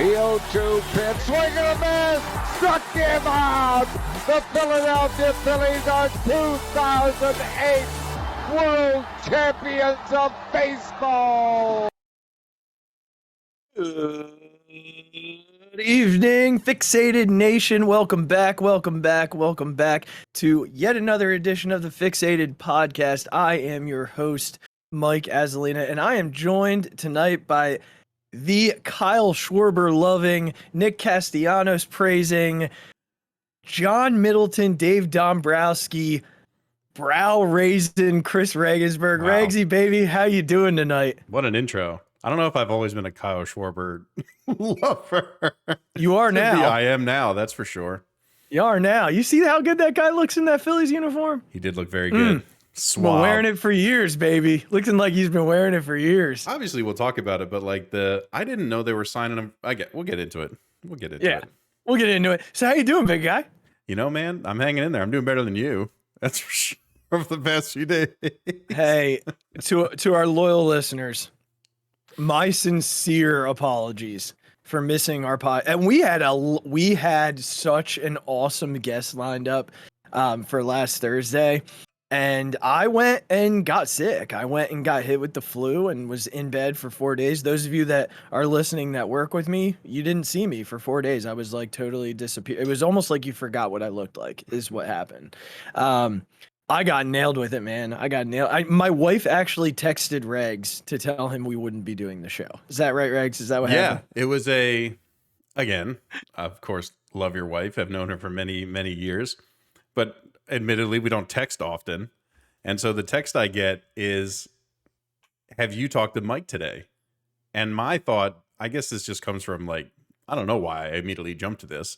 0-2 pitch, swing and a miss, struck him out. The Philadelphia Phillies are 2008 World Champions of Baseball. Good evening, Phixated Nation. Welcome back to yet another edition of the Phixated Podcast. I am your host, Mike Azzolina, and I am joined tonight by the Kyle Schwarber loving, Nick Castellanos praising, John Middleton, Dave Dombrowski, brow raising, Chris Regensburg. Wow. Regsy, baby, how you doing tonight? What an intro. I don't know if I've always been a Kyle Schwarber lover. You are now. I am now, that's for sure. You are now. You see how good that guy looks in that Phillies uniform? He did look very good. Been wearing it for years, baby. Looking like he's been wearing it for years. Obviously, we'll talk about it, but like I didn't know they were signing him. We'll get into it. We'll get into it. We'll get into it. So how you doing, big guy? You know, man, I'm hanging in there. I'm doing better than you. That's for sure. Over the past few days. Hey, to our loyal listeners, my sincere apologies for missing our pod. And we had such an awesome guest lined up for last Thursday. And I went and got sick. I went and got hit with the flu and was in bed for 4 days. Those of you that are listening that work with me, you didn't see me for 4 days. I was like totally disappeared. It was almost like you forgot what I looked like is what happened. I got nailed with it, man. I got nailed. My wife actually texted Regz to tell him we wouldn't be doing the show. Is that right, Regz? Is that what happened? Yeah, it was again, of course, love your wife. I've known her for many, many years. But admittedly, we don't text often. And so the text I get is, have you talked to Mike today? And my thought, I guess this just comes from like, I don't know why I immediately jumped to this,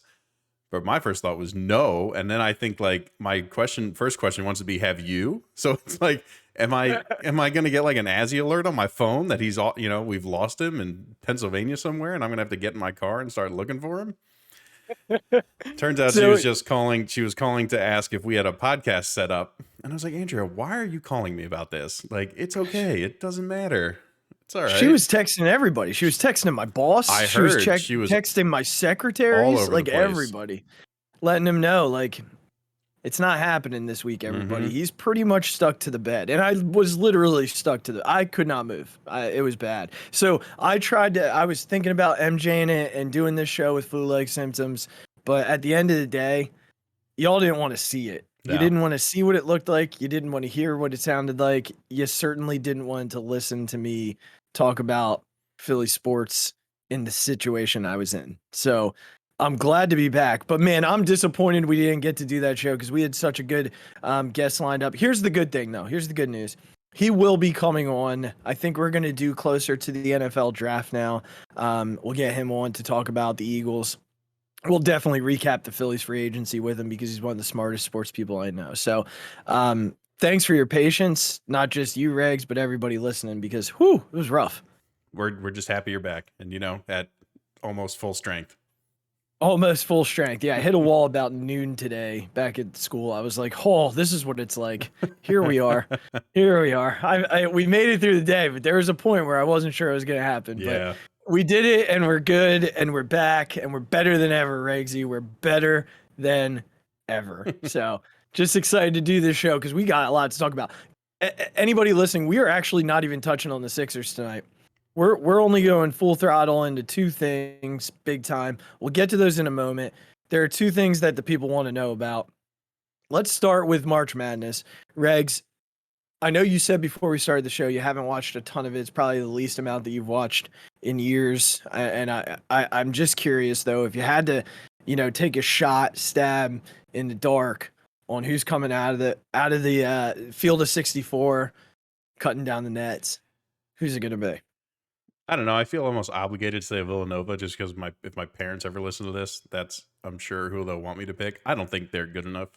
but my first thought was no. And then I think like my first question wants to be, have you? So it's like, am I going to get like an Azzy alert on my phone that he's, we've lost him in Pennsylvania somewhere and I'm going to have to get in my car and start looking for him? Turns out she was calling to ask if we had a podcast set up. And I was like, Andrea, why are you calling me about this? Like, it's okay. It doesn't matter. It's all right. She was texting everybody. She was texting my boss. I she was heard. She was texting my secretaries, all over like the place. everybody, letting them know, like, it's not happening this week, everybody. He's pretty much stuck to the bed. And I was literally stuck to I could not move. It was bad. So I was thinking about MJing it and doing this show with flu-like symptoms. But at the end of the day, y'all didn't want to see it. No. You didn't want to see what it looked like. You didn't want to hear what it sounded like. You certainly didn't want to listen to me talk about Philly sports in the situation I was in. So I'm glad to be back, but man, I'm disappointed we didn't get to do that show because we had such a good guest lined up. Here's the good thing, though. Here's the good news. He will be coming on. I think we're going to do closer to the NFL draft now. We'll get him on to talk about the Eagles. We'll definitely recap the Phillies free agency with him because he's one of the smartest sports people I know. So thanks for your patience, not just you, Regz, but everybody listening because, it was rough. We're just happy you're back and, at almost full strength. Almost full strength. Yeah, I hit a wall about noon today back at school. I was like, this is what it's like. Here we are. Here we are. We made it through the day, but there was a point where I wasn't sure it was going to happen. Yeah. But we did it, and we're good, and we're back, and we're better than ever, Regsy. We're better than ever. So just excited to do this show because we got a lot to talk about. Anybody listening, we are actually not even touching on the Sixers tonight. We're only going full throttle into two things, big time. We'll get to those in a moment. There are two things that the people want to know about. Let's start with March Madness. Regz, I know you said before we started the show you haven't watched a ton of it. It's probably the least amount that you've watched in years. And I'm just curious, though, if you had to, take a stab in the dark on who's coming out of the field of 64, cutting down the nets, who's it going to be? I don't know. I feel almost obligated to say Villanova just because if my parents ever listen to this, that's, I'm sure, who they'll want me to pick. I don't think they're good enough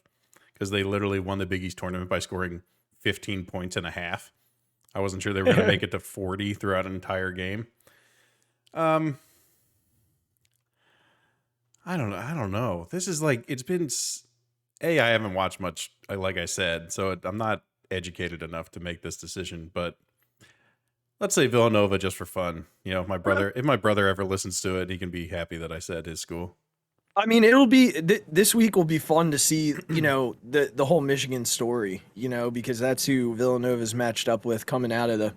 because they literally won the Big East tournament by scoring 15 points and a half. I wasn't sure they were going to make it to 40 throughout an entire game. I don't know. This is like, it's been, I haven't watched much, like I said, so I'm not educated enough to make this decision, but Let's say Villanova just for fun. You know, if my brother ever listens to it, he can be happy that I said his school. I mean, it'll be this week will be fun to see, you know, the whole Michigan story, you know, because that's who Villanova's matched up with coming out of the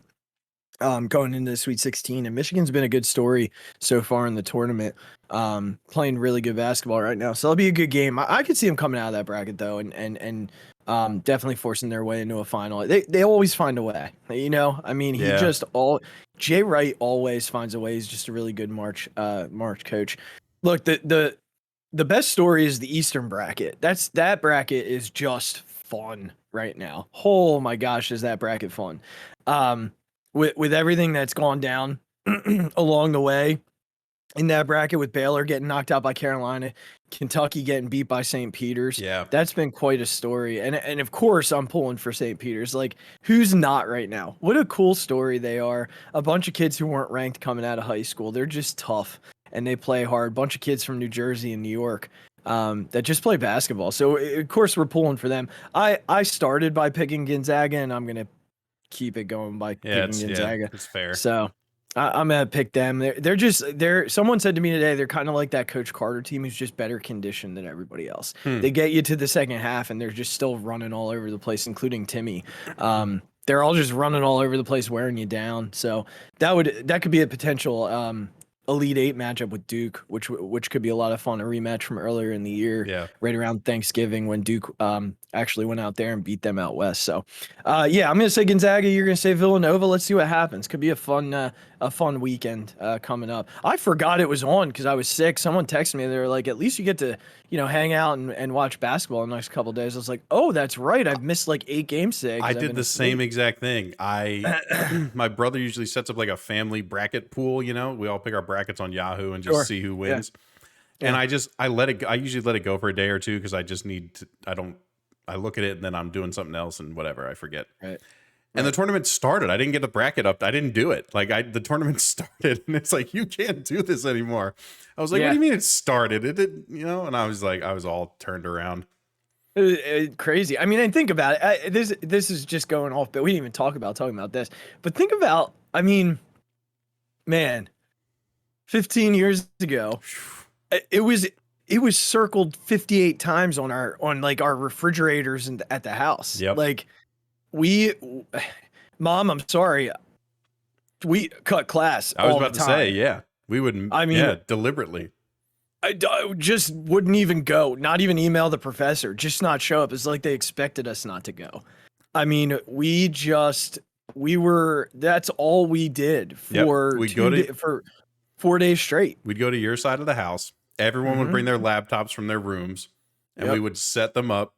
going into the Sweet 16, and Michigan's been a good story so far in the tournament, playing really good basketball right now. So it'll be a good game. I could see them coming out of that bracket though, and definitely forcing their way into a final. They always find a way, you know. I mean, Jay Wright always finds a way. He's just a really good March coach. Look, the best story is the Eastern bracket. That bracket is just fun right now. Oh my gosh, is that bracket fun? With everything that's gone down along the way in that bracket, with Baylor getting knocked out by Carolina, Kentucky getting beat by St. Peter's. Yeah, that's been quite a story. And of course, I'm pulling for St. Peter's. Like, who's not right now? What a cool story they are. A bunch of kids who weren't ranked coming out of high school. They're just tough and they play hard. Bunch of kids from New Jersey and New York that just play basketball. So of course we're pulling for them. I started by picking Gonzaga, and I'm gonna keep it going by picking Gonzaga. Yeah, it's fair. So I'm gonna pick them. They're someone said to me today, they're kind of like that Coach Carter team who's just better conditioned than everybody else. They get you to the second half and they're just still running all over the place, including Timmy. They're all just running all over the place, wearing you down. So that could be a potential Elite Eight matchup with Duke, which could be a lot of fun. A rematch from earlier in the year, right around Thanksgiving, when Duke actually went out there and beat them out west. So, I'm gonna say Gonzaga. You're gonna say Villanova. Let's see what happens. Could be a fun weekend coming up. I forgot it was on because I was sick. Someone texted me. They were like, "At least you get to hang out and watch basketball in the next couple of days." I was like, "Oh, that's right. I've missed like 8 games today." I did the same exact thing. My brother usually sets up like a family bracket pool. You know, we all pick our brackets on Yahoo and just see who wins. Yeah. And I let it. I usually let it go for a day or two because I just need to. I look at it and then I'm doing something else and whatever, I forget. Right. And the tournament started. I didn't get the bracket up. I didn't do it. Like the tournament started, and it's like, you can't do this anymore. I was like, what do you mean it started? It did, and I was like, I was all turned around. Crazy. I mean, and think about it. This is just going off, but we didn't even talking about this. But think about, I mean, man, 15 years ago, it was circled 58 times on our refrigerators and at the house. Yep. Like Mom, I'm sorry, we cut class. I was about to say, we wouldn't. I mean, deliberately. I just wouldn't even go. Not even email the professor. Just not show up. It's like they expected us not to go. I mean, that's all we did for for 4 days straight. We'd go to your side of the house. Everyone would bring their laptops from their rooms, and we would set them up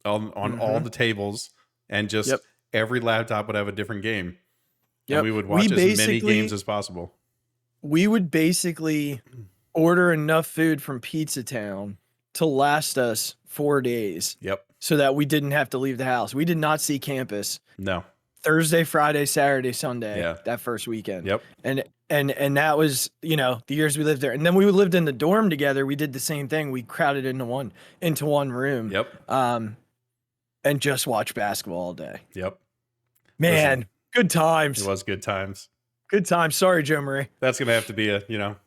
on all the tables, and just every laptop would have a different game. And we would watch as many games as possible. We would basically order enough food from Pizza Town to last us 4 days. Yep. So that we didn't have to leave the house. We did not see campus. No. Thursday, Friday, Saturday, Sunday. That first weekend. Yep. And that was, the years we lived there. And then we lived in the dorm together. We did the same thing. We crowded into one room. Yep. And just watch basketball all day. Yep. Man, good times. It was good times. Good times. Sorry, Joe Marie. That's gonna have to be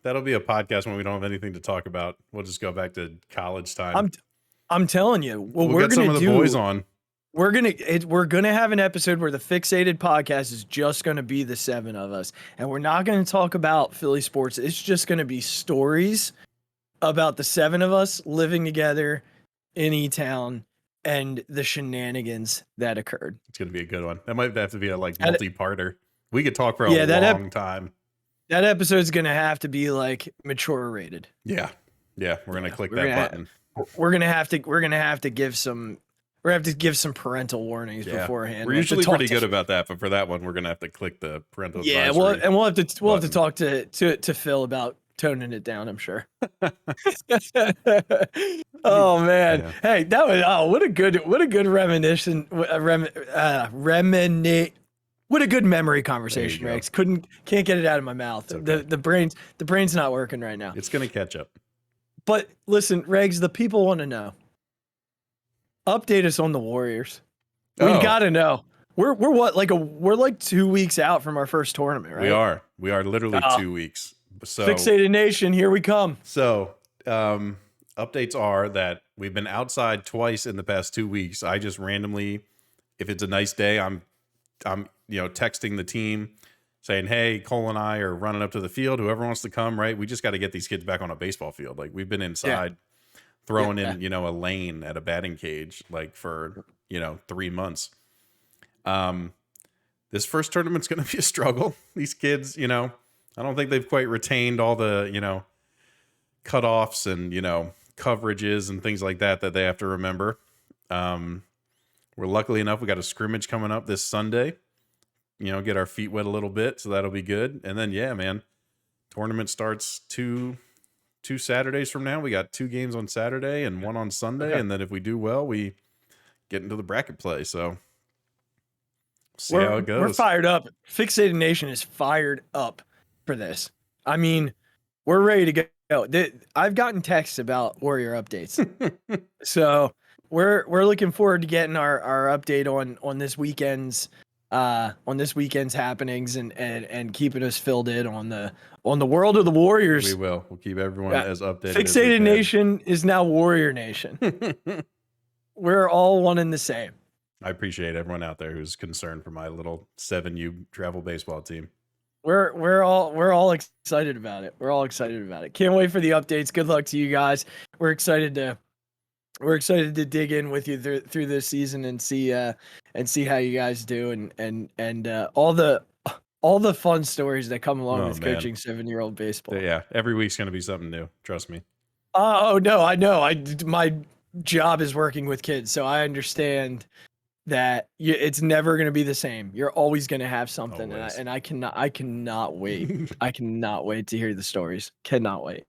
that'll be a podcast when we don't have anything to talk about. We'll just go back to college time. I'm telling you. Well, we're get some of the boys on. We're gonna have an episode where the Phixated Podcast is just gonna be the 7 of us, and we're not gonna talk about Philly sports. It's just gonna be stories about the 7 of us living together in E-Town and the shenanigans that occurred. It's gonna be a good one. That might have to be a multi-parter. We could talk for a long time. That episode's gonna have to be mature rated. Yeah. We're gonna click that button. We're gonna have to give some. We're gonna have to give some parental warnings beforehand. We're usually pretty good about that, but for that one, we're gonna have to click the parental. Yeah, we'll have to talk to Phil about toning it down. I'm sure. Oh man, hey, that was what a good reminiscence. What a good memory conversation, Rex. Can't get it out of my mouth. Okay. The brain's not working right now. It's gonna catch up. But listen, Regs, the people want to know. Update us on the Warriors. We gotta know. We're what, we're like 2 weeks out from our first tournament, right? We are literally 2 weeks. So Phixated Nation, here we come. So updates are that we've been outside twice in the past 2 weeks. I just randomly, if it's a nice day, I'm texting the team saying, hey, Cole and I are running up to the field. Whoever wants to come, right? We just got to get these kids back on a baseball field. Like, we've been inside throwing in, a lane at a batting cage, like, for, 3 months. This first tournament's going to be a struggle. These kids, I don't think they've quite retained all the, cutoffs and, coverages and things like that they have to remember. We're luckily enough, we got a scrimmage coming up this Sunday, get our feet wet a little bit. So that'll be good. And then, yeah, man, tournament starts two Saturdays from now. We got 2 games on Saturday and 1 on Sunday. Okay. And then if we do well, we get into the bracket play. So see how it goes. We're fired up. Phixated Nation is fired up for this. I mean, we're ready to go. I've gotten texts about Warrior updates. So we're looking forward to getting our update on this weekend's happenings and keeping us filled in on the world of the Warriors. We will. We'll keep everyone as updated. Phixated Nation is now Warrior Nation. We're all one and the same. I appreciate everyone out there who's concerned for my little 7U travel baseball team. We're all excited about it. We're all excited about it. Can't wait for the updates. Good luck to you guys. We're excited to dig in with you through this season and see how you guys do and all the fun stories that come along with coaching 7-year-old baseball. Yeah, every week's gonna be something new. Trust me. Oh no, I know. My job is working with kids, so I understand that it's never going to be the same. You're always going to have something, and I cannot wait. I cannot wait to hear the stories. Cannot wait.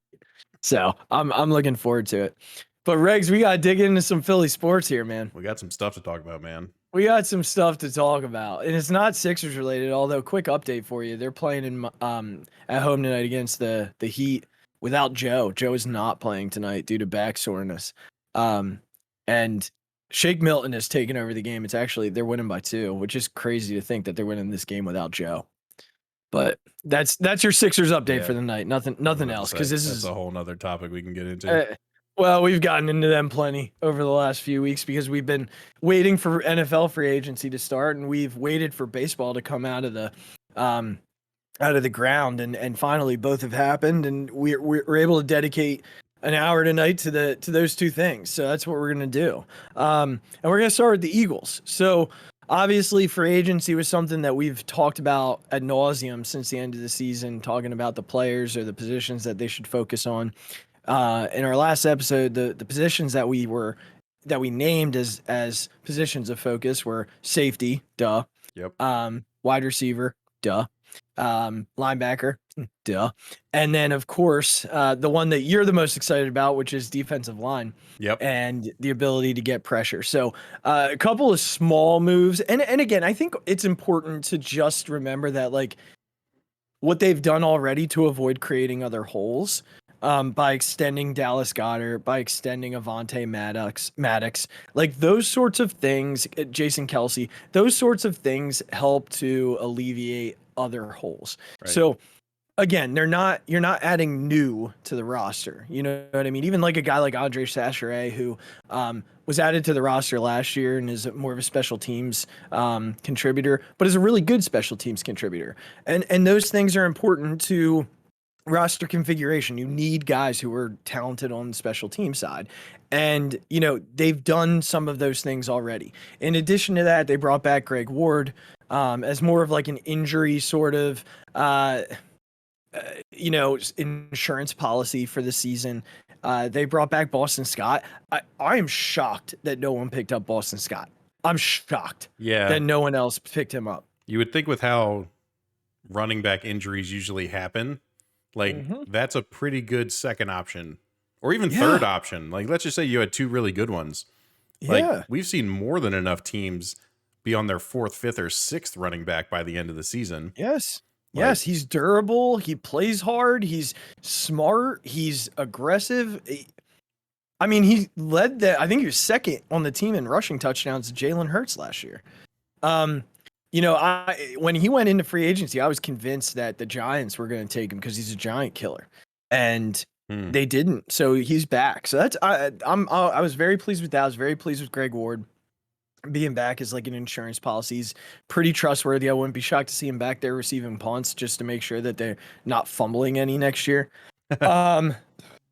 So I'm looking forward to it. But Regz, we got to dig into some Philly sports here, man. We got some stuff to talk about, man. We got some stuff to talk about, and it's not Sixers related. Although, quick update for you: they're playing at home tonight against the Heat without Joe. Joe is not playing tonight due to back soreness. And Shake Milton has taken over the game. They're winning by 2, which is crazy to think that they're winning this game without Joe. But that's your Sixers update for the night. Nothing else, because this is a whole nother topic we can get into. Well, we've gotten into them plenty over the last few weeks because we've been waiting for NFL free agency to start, and we've waited for baseball to come out of the ground, and finally both have happened, and we're able to dedicate an hour tonight to those 2 things. So that's what we're going to do. And we're going to start with the Eagles. So obviously free agency was something that we've talked about ad nauseum since the end of the season, talking about the players or the positions that they should focus on. In our last episode, the positions that we named as positions of focus were safety, duh. Yep. Wide receiver, duh. Linebacker, duh. And then, of course, the one that you're the most excited about, which is defensive line. Yep. And the ability to get pressure. So a couple of small moves. And again, I think it's important to just remember that, like, what they've done already to avoid creating other holes. By extending Dallas Goedert, by extending Avonte Maddox, like those sorts of things, Jason Kelsey, those sorts of things help to alleviate other holes. Right. So again, you're not adding new to the roster. You know what I mean? Even like a guy like Andre Chachere, who was added to the roster last year and is more of a special teams contributor, but is a really good special teams contributor. And those things are important to roster configuration. You need guys who are talented on the special team side. And, they've done some of those things already. In addition to that, they brought back Greg Ward as more of like an injury sort of, insurance policy for the season. They brought back Boston Scott. I am shocked that no one picked up Boston Scott. I'm shocked that no one else picked him up. You would think with how running back injuries usually happen, like that's a pretty good second option or even third option. Like, let's just say you had 2 really good ones. Like, we've seen more than enough teams be on their 4th, 5th, or 6th running back by the end of the season. Yes. Yes. He's durable. He plays hard. He's smart. He's aggressive. I mean, he led I think he was second on the team in rushing touchdowns to Jalen Hurts last year. when he went into free agency, I was convinced that the Giants were going to take him because he's a giant killer, and they didn't. So he's back. So I was very pleased with that. I was very pleased with Greg Ward being back as like an insurance policy. He's pretty trustworthy. I wouldn't be shocked to see him back there receiving punts just to make sure that they're not fumbling any next year. And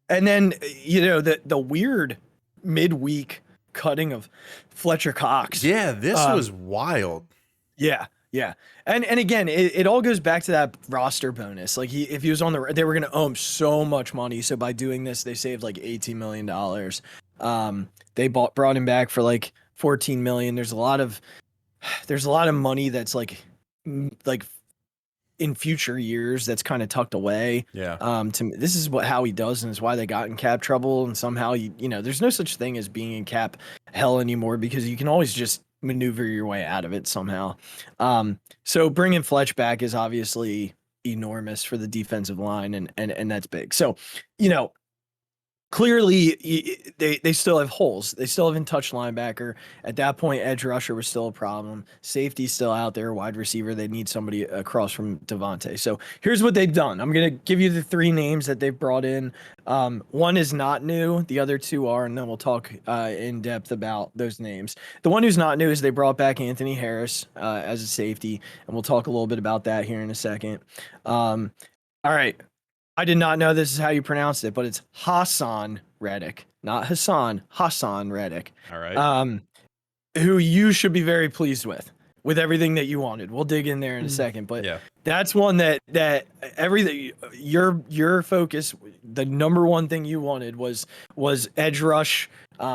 then the weird midweek cutting of Fletcher Cox. Yeah, this was wild. Yeah. And again, it all goes back to that roster bonus. Like if he was on they were going to owe him so much money. So by doing this, they saved like $18 million. They brought him back for like $14 million. There's a lot of money that's like in future years that's kind of tucked away. Yeah. This is how he does, and it's why they got in cap trouble. And somehow there's no such thing as being in cap hell anymore because you can always just maneuver your way out of it somehow. So bringing Fletch back is obviously enormous for the defensive line, and that's big. So, clearly they still have holes. They still haven't touched linebacker. At that point, edge rusher was still a problem. Safety's still out there. Wide receiver, they need somebody across from Devontae. So here's what they've done. I'm going to give you the three names that they've brought in. One is not new. The other two are, and then we'll talk in depth about those names. The one who's not new is they brought back Anthony Harris as a safety, and we'll talk a little bit about that here in a second. All right. I did not know this is how you pronounced it, but it's Hassan Reddick, not Hassan, Hassan Reddick. All right. Who you should be very pleased with everything that you wanted. We'll dig in there in a second, but that's one that everything your focus, the number one thing you wanted was edge rush,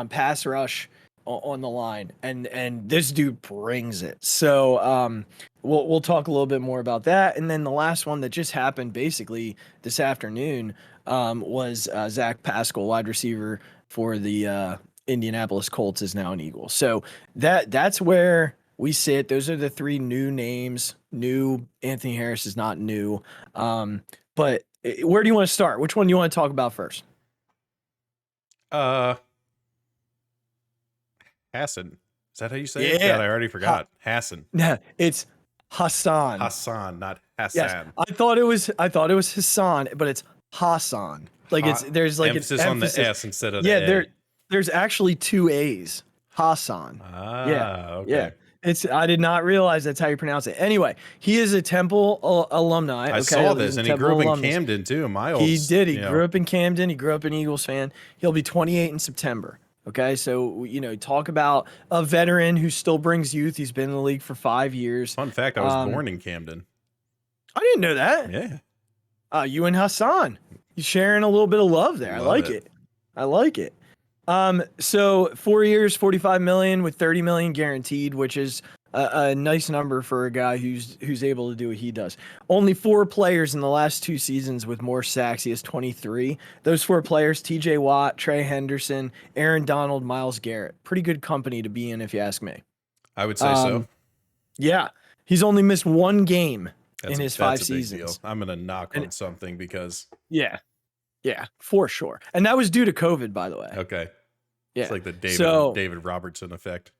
pass rush on the line, and this dude brings it. So we'll talk a little bit more about that, and then the last one that just happened basically this afternoon was Zach Pascal, wide receiver for the Indianapolis Colts, is now an Eagle. So that's where we sit. Those are the three new names. New Anthony Harris is not new, but where do you want to start? Which one do you want to talk about first? Hassan. Is that how you say it? God, I already forgot. Hassan. Yeah, it's Hassan. Hassan, not Hassan. Yes, I thought it was Hassan, but it's Hassan. Like there's like emphasis an on the S instead of the A. A. There's actually two A's. Hassan. Okay. I did not realize that's how you pronounce it. Anyway, he is a Temple alumni. I saw this, and he grew up in Camden too. He did. He grew up in Camden. He grew up an Eagles fan. He'll be 28 in September. Okay, so talk about a veteran who still brings youth. He's been in the league for 5 years. Fun fact: I was born in Camden. I didn't know that. Yeah. You and Hassan, you sharing a little bit of love there. I like it. So 4 years, $45 million with $30 million guaranteed, which is a nice number for a guy who's able to do what he does. Only 4 players in the last 2 seasons with more sacks. He has 23. Those 4 players: TJ Watt, Trey Henderson, Aaron Donald, Myles Garrett. Pretty good company to be in, if you ask me. I would say so. Yeah. He's only missed 1 game in his 5 seasons. I'm going to knock on something because... Yeah, for sure. And that was due to COVID, by the way. Okay. Yeah. It's like the David Robertson effect.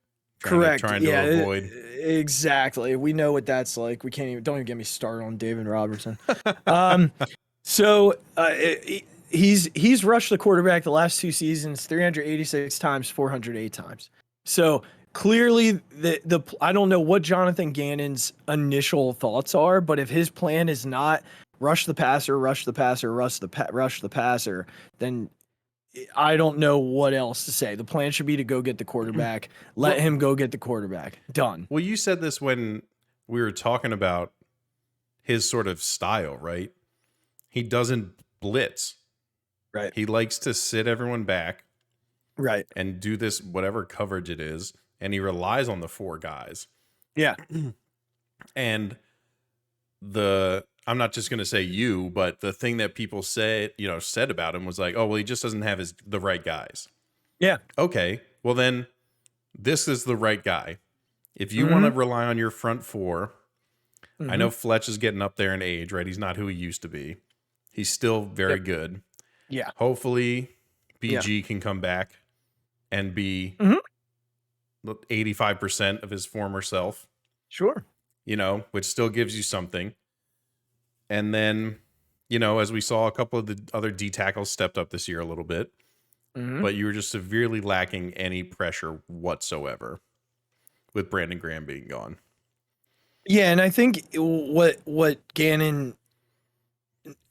Correct. Trying to avoid. Exactly. We know what that's like. Don't even get me started on David Robertson. So he's rushed the quarterback the last 2 seasons 386 times, 408 times. So clearly I don't know what Jonathan Gannon's initial thoughts are, but if his plan is not rush the passer, then I don't know what else to say. The plan should be to go get the quarterback. Let him go get the quarterback. Done. Well, you said this when we were talking about his sort of style, right? He doesn't blitz. Right. He likes to sit everyone back. Right. And do this, whatever coverage it is. And he relies on the 4 guys. Yeah. And I'm not just going to say you, but the thing that people said about him was like, oh, well, he just doesn't have the right guys. Yeah. Okay. Well, then this is the right guy. If you want to rely on your front 4, I know Fletch is getting up there in age, right? He's not who he used to be. He's still very good. Yeah. Hopefully BG can come back and be 85% of his former self. Sure. which still gives you something. And then, as we saw, a couple of the other D tackles stepped up this year a little bit, but you were just severely lacking any pressure whatsoever with Brandon Graham being gone. Yeah, and I think what Gannon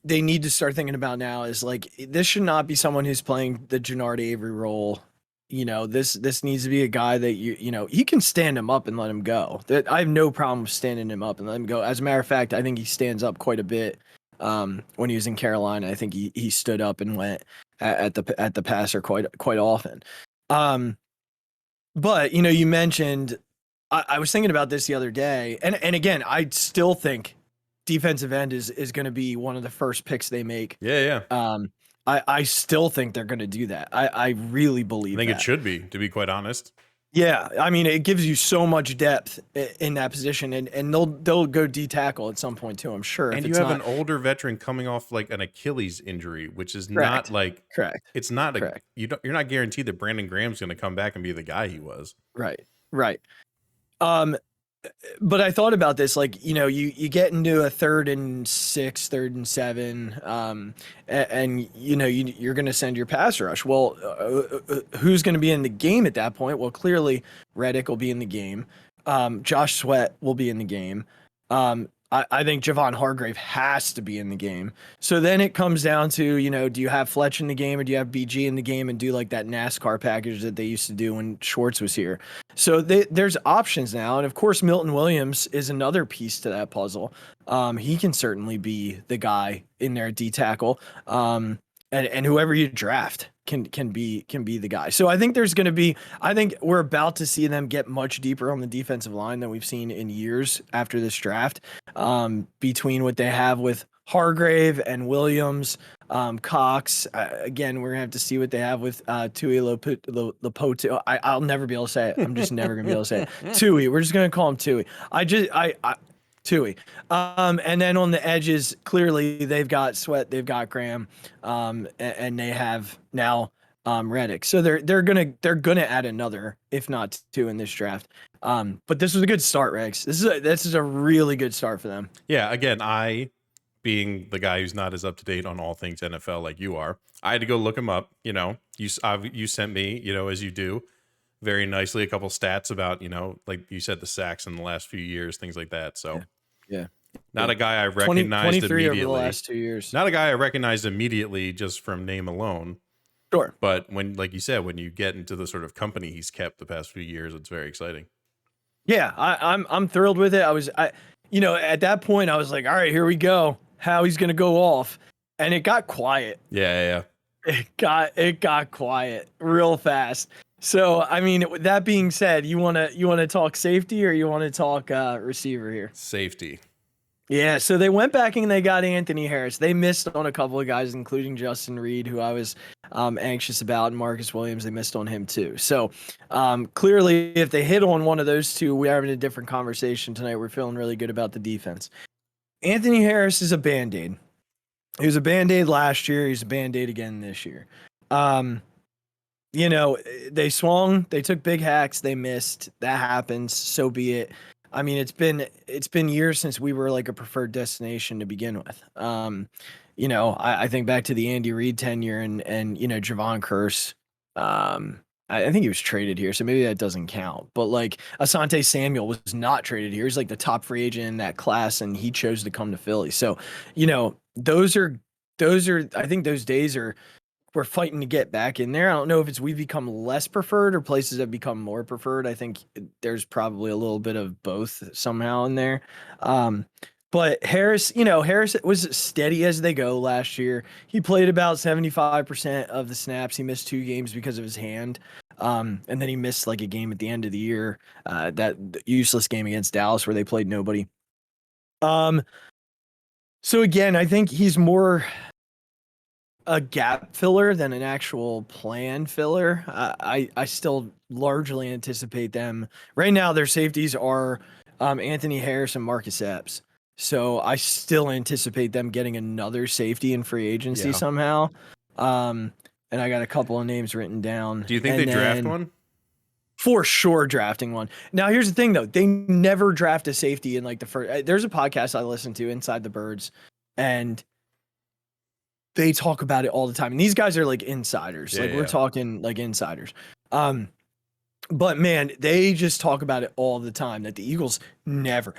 they need to start thinking about now is like, this should not be someone who's playing the Jannard Avery role. This needs to be a guy that he can stand him up and let him go. That I have no problem with standing him up and let him go. As a matter of fact, I think he stands up quite a bit. When he was in Carolina, I think he stood up and went at the passer quite often. But you mentioned, I was thinking about this the other day, and again, I still think defensive end is going to be one of the first picks they make. Yeah. I still think they're going to do that. I really believe. I think that. It should be, to be quite honest. Yeah, I mean, it gives you so much depth in that position, and they'll go D tackle at some point too, I'm sure. And you have an older veteran coming off like an Achilles injury, which is not like correct. It's not you're not guaranteed that Brandon Graham's going to come back and be the guy he was. Right. But I thought about this, like, you get into a 3rd and 6, 3rd and 7, and you're going to send your pass rush. Well, who's going to be in the game at that point? Well, clearly Reddick will be in the game. Josh Sweat will be in the game. I think Javon Hargrave has to be in the game. So then it comes down to, do you have Fletch in the game or do you have BG in the game and do like that NASCAR package that they used to do when Schwartz was here? So there's options now. And of course, Milton Williams is another piece to that puzzle. He can certainly be the guy in there at D tackle. And whoever you draft can be the guy. So I think I think we're about to see them get much deeper on the defensive line than we've seen in years after this draft. Between what they have with Hargrave and Williams, Cox. Again, we're gonna have to see what they have with Tui Lopoto. I'll never be able to say it. I'm just never gonna be able to say it. Tui. We're just gonna call him Tui. Tui. And then on the edges, clearly they've got Sweat, they've got Graham, and they have now Reddick. So they're gonna add another, if not 2, in this draft. But this was a good start, Rex. This is a really good start for them. Yeah. Again, I, being the guy who's not as up to date on all things NFL like you are, I had to go look him up. You sent me, as you do, very nicely, a couple stats about like you said, the sacks in the last few years, things like that. So. Yeah. Not a guy I recognized 23 immediately. over the last 2 years. Not a guy I recognized immediately just from name alone. Sure. But when, like you said, when you get into the sort of company he's kept the past few years, it's very exciting. Yeah, I'm thrilled with it. At that point I was like, all right, here we go. Howie's gonna go off, and it got quiet. Yeah. It got quiet real fast. So, I mean, with that being said, you wanna talk safety or you want to talk receiver here? Safety. Yeah, so they went back and they got Anthony Harris. They missed on a couple of guys, including Justin Reed, who I was anxious about, and Marcus Williams. They missed on him too. So clearly, if they hit on one of those two, we're having a different conversation tonight. We're feeling really good about the defense. Anthony Harris is a Band-Aid. He was a Band-Aid last year. He's a Band-Aid again this year. They swung, they took big hacks, they missed. That happens. So be it. I mean, it's been years since we were like a preferred destination to begin with. I think back to the Andy Reid tenure and Javon Curse. I think he was traded here, so maybe that doesn't count. But like Asante Samuel was not traded here. He's like the top free agent in that class, and he chose to come to Philly. So, those are I think those days we're fighting to get back in there. I don't know if we've become less preferred or places have become more preferred. I think there's probably a little bit of both somehow in there. But Harris was steady as they go last year. He played about 75% of the snaps. He missed 2 games because of his hand. And then he missed like a game at the end of the year, that useless game against Dallas where they played nobody. So again, I think he's more a gap filler than an actual plan filler. I still largely anticipate them. Right now, their safeties are Anthony Harris and Marcus Epps. So I still anticipate them getting another safety in free agency somehow. And I got a couple of names written down. Do you think they draft one? For sure drafting one. Now, here's the thing, though. They never draft a safety in like the first. There's a podcast I listen to, Inside the Birds, and they talk about it all the time. And these guys are like insiders. We're talking like insiders. But man, they just talk about it all the time that the Eagles never,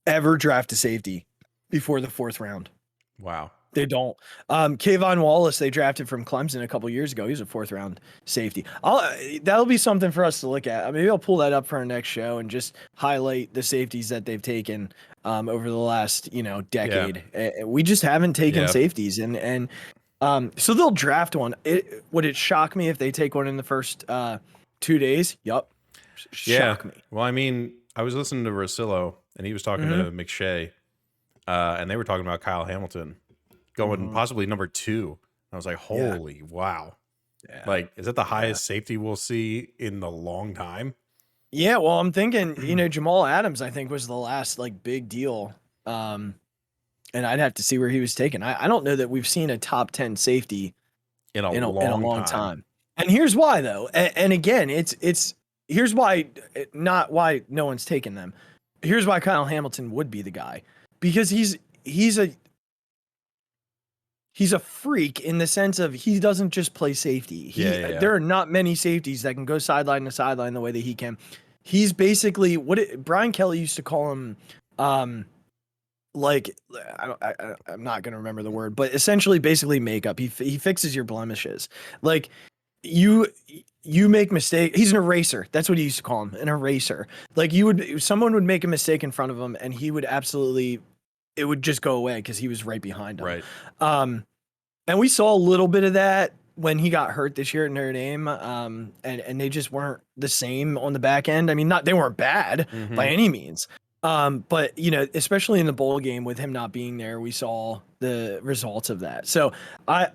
ever draft a safety before the 4th round. Wow. They don't. Kayvon Wallace, they drafted from Clemson a couple years ago. He's a 4th round safety. That'll be something for us to look at. Maybe I'll pull that up for our next show and just highlight the safeties that they've taken over the last, decade. Yeah. We just haven't taken safeties, and so they'll draft one. Would it shock me if they take one in the first 2 days? Yup. Shock me. Well, I mean, I was listening to Rosillo, and he was talking to McShay, and they were talking about Kyle Hamilton going possibly number 2. I was like, holy wow. Yeah. Like, is that the highest safety we'll see in the long time? Yeah, well, I'm thinking, Jamal Adams, I think, was the last like big deal. And I'd have to see where he was taken. I don't know that we've seen a top 10 safety in a long time. And here's why, though. And again, here's why, not why no one's taken them. Here's why Kyle Hamilton would be the guy, because he's a freak in the sense of he doesn't just play safety. There are not many safeties that can go sideline to sideline the way that he can. He's basically Brian Kelly used to call him, I'm not going to remember the word, but essentially basically makeup. He fixes your blemishes. Like you make mistake. He's an eraser. That's what he used to call him, an eraser. Like someone would make a mistake in front of him and he would it would just go away because he was right behind him. Right. And we saw a little bit of that when he got hurt this year at Notre Dame. And they just weren't the same on the back end. I mean, they weren't bad by any means. But especially in the bowl game with him not being there, we saw the results of that. So I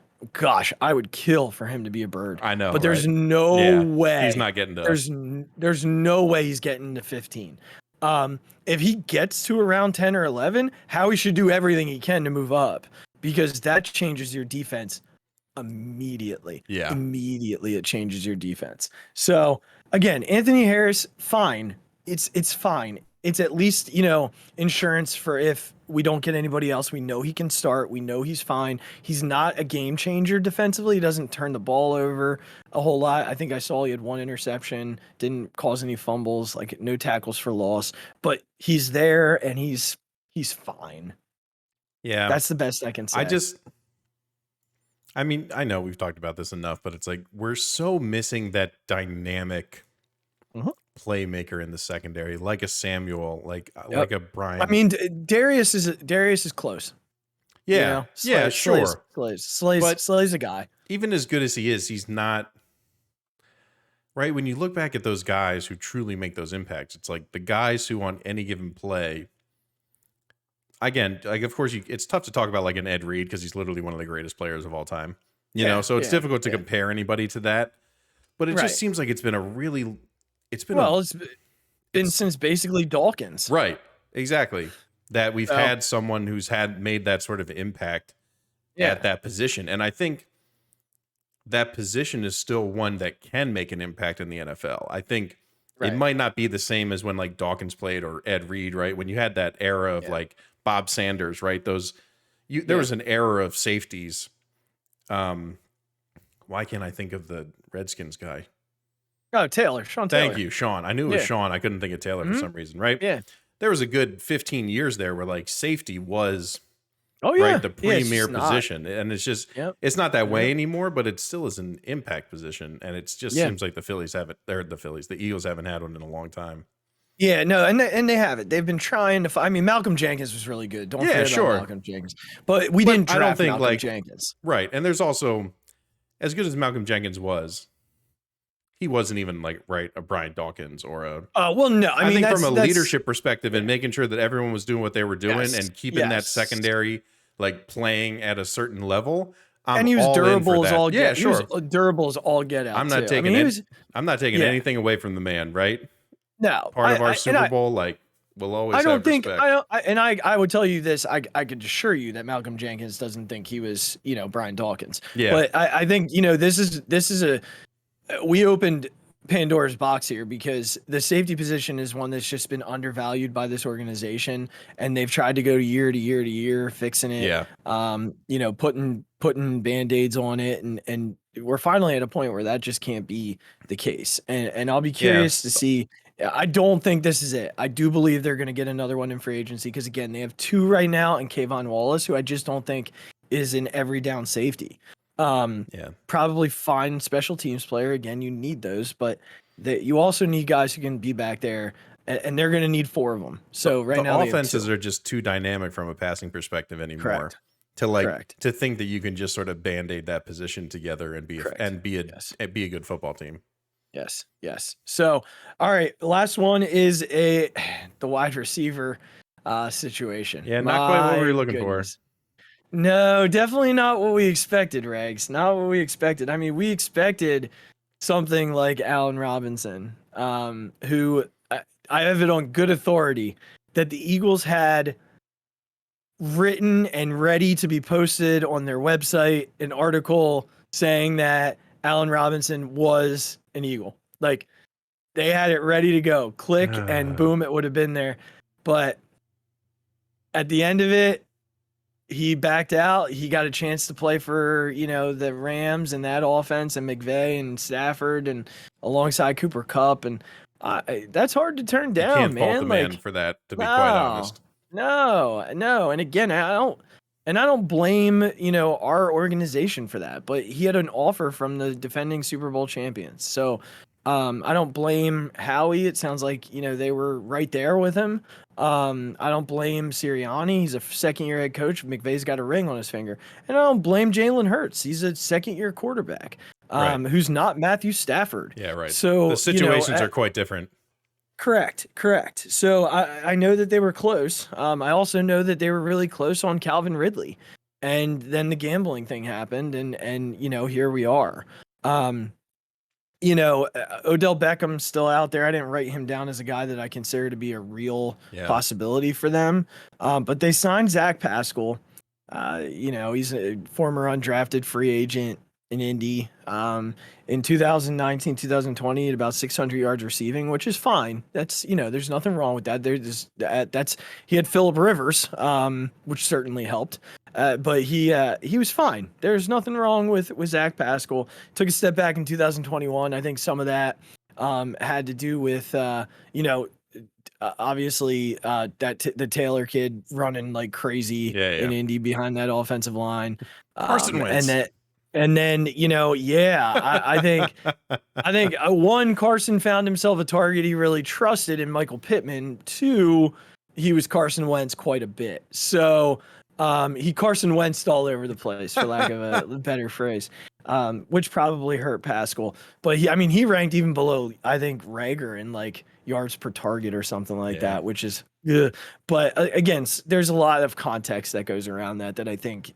would kill for him to be a Bird. I know, but there's no way he's not getting to. There's no way he's getting to 15. If he gets to around 10 or 11, Howie should do everything he can to move up, because that changes your defense immediately. Yeah. Immediately it changes your defense. So again, Anthony Harris, fine. It's fine. It's at least, insurance for if we don't get anybody else. We know he can start. We know he's fine. He's not a game changer defensively. He doesn't turn the ball over a whole lot. I think I saw he had 1 interception, didn't cause any fumbles, like no tackles for loss, but he's there and he's fine. Yeah. That's the best I can say. I mean, I know we've talked about this enough, but it's like we're so missing that dynamic playmaker in the secondary, like a Samuel, like a Brian. I mean, Darius is close. Yeah, sure. Slay's a guy. Even as good as he is, he's not. Right, when you look back at those guys who truly make those impacts, it's like the guys who on any given play. Again, like of course, it's tough to talk about like an Ed Reed because he's literally one of the greatest players of all time. You know, so it's difficult to compare anybody to that. But it just seems like it's been since basically Dawkins. Right, exactly. That we've had someone who's made that sort of impact at that position, and I think that position is still one that can make an impact in the NFL. I think it might not be the same as when like Dawkins played or Ed Reed, right? When you had that era of like Bob Sanders, right? There was an era of safeties. Why can't I think of the Redskins guy? Oh, Sean Taylor. Thank you, Sean. I knew it was Sean. I couldn't think of Taylor for some reason, right? Yeah. There was a good 15 years there where like safety was the premier position. And it's just, it's not that way anymore, but it still is an impact position. And it just seems like the Eagles haven't had one in a long time. Yeah, no, and they have it. They've been trying to find. I mean, Malcolm Jenkins was really good. Don't forget about Malcolm Jenkins. But we didn't draft Malcolm Jenkins. Right. And there's also, as good as Malcolm Jenkins was, he wasn't even like a Brian Dawkins or a. Well, no, I mean, think from a leadership perspective and making sure that everyone was doing what they were doing and keeping that secondary like playing at a certain level. And he was durable as all get. Yeah, sure. He was durable as all get out. I'm not taking anything away from the man, right? No, part of our Super Bowl, like we'll always. I would tell you this. I could assure you that Malcolm Jenkins doesn't think he was, Brian Dawkins. Yeah, but I think this is we opened Pandora's box here because the safety position is one that's just been undervalued by this organization, and they've tried to go year to year to year fixing it. Yeah. You know, putting band-aids on it, and we're finally at a point where that just can't be the case. And I'll be curious to see. I don't think this is it. I do believe they're going to get another one in free agency because again, they have 2 right now, and Kayvon Wallace, who I just don't think is an every down safety. Probably fine special teams player. Again, you need those, but you also need guys who can be back there, and they're going to need 4 of them. So right now, the offenses are just too dynamic from a passing perspective anymore. Correct. To think that you can just sort of band-aid that position together and be a good football team. Yes. So, all right, the last one is the wide receiver situation. Yeah, not quite what we were looking for. No, definitely not what we expected, Regz. Not what we expected. I mean, we expected something like Allen Robinson, who I have it on good authority that the Eagles had written and ready to be posted on their website an article saying that Allen Robinson was an Eagle. Like, they had it ready to go. Click and boom, it would have been there. But at the end of it, he backed out. He got a chance to play for, the Rams and that offense and McVay and Stafford and alongside Cooper Kupp. And that's hard to turn down, you can't man. Fault the man for that, to be quite honest. No. And again, I don't blame, our organization for that, but he had an offer from the defending Super Bowl champions. So I don't blame Howie. It sounds like, they were right there with him. I don't blame Sirianni. He's a second-year head coach. McVay's got a ring on his finger. And I don't blame Jalen Hurts. He's a second-year quarterback who's not Matthew Stafford. Yeah, right. So the situations are quite different. Correct. So I know that they were close. I also know that they were really close on Calvin Ridley. And then the gambling thing happened, and here we are. Odell Beckham's still out there. I didn't write him down as a guy that I consider to be a real possibility for them. But they signed Zach Pascal. He's a former undrafted free agent in Indy. In 2019, 2020, he had about 600 yards receiving, which is fine. That's, there's nothing wrong with that. He had Phillip Rivers, which certainly helped. But he was fine. There's nothing wrong with Zach Pascal. Took a step back in 2021. I think some of that had to do with, obviously the Taylor kid running like crazy in Indy behind that offensive line. Carson Wentz. And then, I think one, Carson found himself a target he really trusted in Michael Pittman. 2, he was Carson Wentz quite a bit. So he Carson Wentzed all over the place, for lack of a better phrase, which probably hurt Pascal. But he ranked even below, I think, Rager in like yards per target or something like that, which is good. But again, there's a lot of context that goes around that I think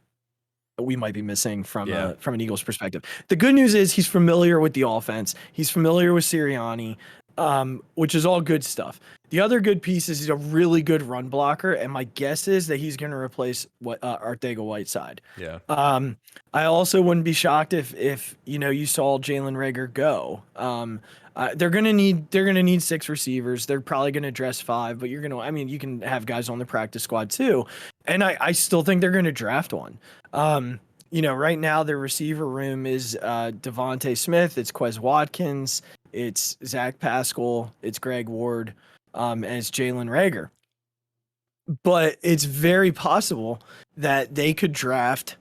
we might be missing from an Eagles perspective. The good news is he's familiar with the offense. He's familiar with Sirianni, which is all good stuff. The other good piece is he's a really good run blocker, and my guess is that he's going to replace Arcega-Whiteside. Yeah. I also wouldn't be shocked if you saw Jalen Reagor go. They're gonna need 6 receivers. They're probably gonna dress 5, but you can have guys on the practice squad too. And I still think they're gonna draft one. Right now their receiver room is Devontae Smith, it's Quez Watkins, it's Zach Pascal, it's Greg Ward, and it's Jalen Reagor. But it's very possible that they could draft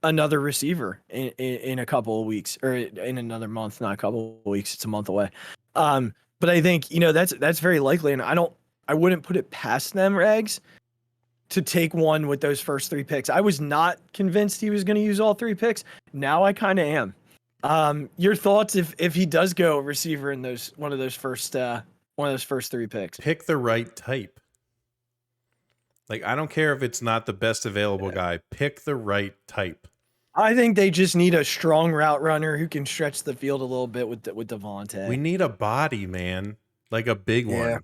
another receiver in a couple of weeks, or in another month, not a couple of weeks. It's a month away. But I think, that's very likely. And I wouldn't put it past them, Regz, to take one with those first 3 picks. I was not convinced he was going to use all 3 picks. Now I kind of am. Your thoughts if he does go receiver in one of those first 3 picks? Pick the right type. Like, I don't care if it's not the best available guy. Pick the right type. I think they just need a strong route runner who can stretch the field a little bit with Devontae. We need a body, man, like a big one.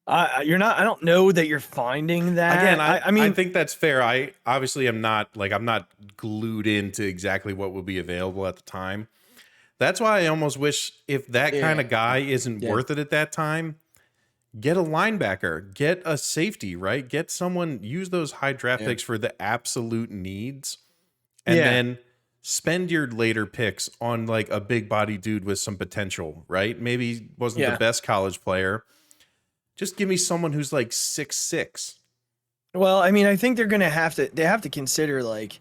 I don't know that you're finding that. Again, I think that's fair. I obviously am not, I'm not glued into exactly what will be available at the time. That's why I almost wish if that kind of guy isn't worth it at that time, get a linebacker, get a safety, right? Get someone, use those high draft picks for the absolute needs. And then spend your later picks on like a big body dude with some potential, right? Maybe he wasn't the best college player. Just give me someone who's like 6'6". Well, I mean, I think they have to consider, like,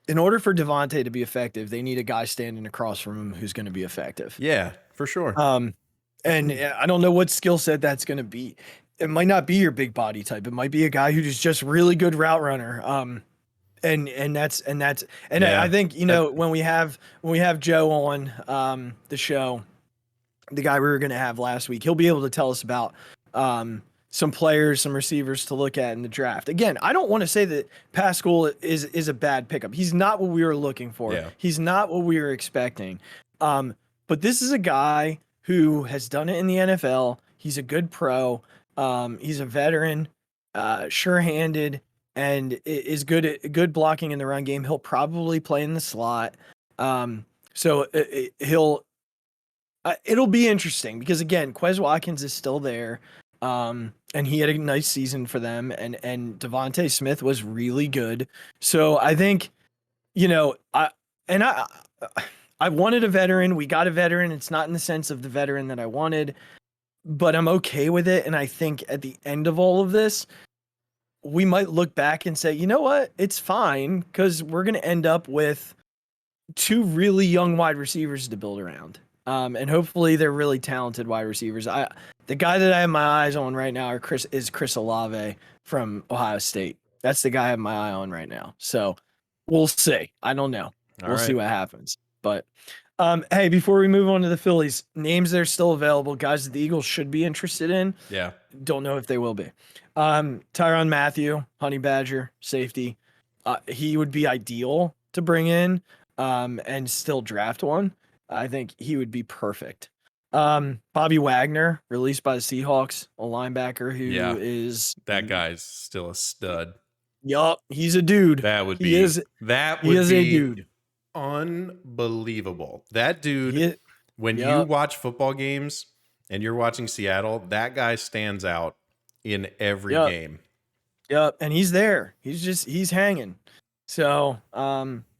in order for Devontae to be effective, they need a guy standing across from him who's going to be effective. Yeah, for sure. And I don't know what skill set that's going to be. It might not be your big body type. It might be a guy who's just really good route runner. I think, you know, when we have Joe on the show, the guy we were going to have last week, he'll be able to tell us about some players, some receivers to look at in the draft. Again, I don't want to say that Pascal is a bad pickup. He's not what we were looking for. Yeah. He's not what we were expecting. But this is a guy who has done it in the NFL. He's a good pro. He's a veteran, sure-handed, and is good at good blocking in the run game. He'll probably play in the slot. It'll be interesting because, again, Quez Watkins is still there. And he had a nice season for them, and Devontae Smith was really good. So I think, you know, I wanted a veteran. We got a veteran. It's not in the sense of the veteran that I wanted, but I'm okay with it. And I think at the end of all of this, we might look back and say, you know what, it's fine, because we're going to end up with two really young wide receivers to build around. And hopefully they're really talented wide receivers. The guy that I have my eyes on right now is Chris Olave from Ohio State. That's the guy I have my eye on right now. So we'll see. I don't know. We'll see what happens. But hey, before we move on to the Phillies, names that are still available, guys that the Eagles should be interested in. Yeah. Don't know if they will be. Tyrann Mathieu, Honey Badger, safety. He would be ideal to bring in and still draft one. I think he would be perfect. Bobby Wagner, released by the Seahawks, a linebacker who is that guy's still a stud. Yup, he's a dude. That would be a dude. Unbelievable. That dude, when you watch football games and you're watching Seattle, that guy stands out in every game. Yep, and he's there. He's hanging. So,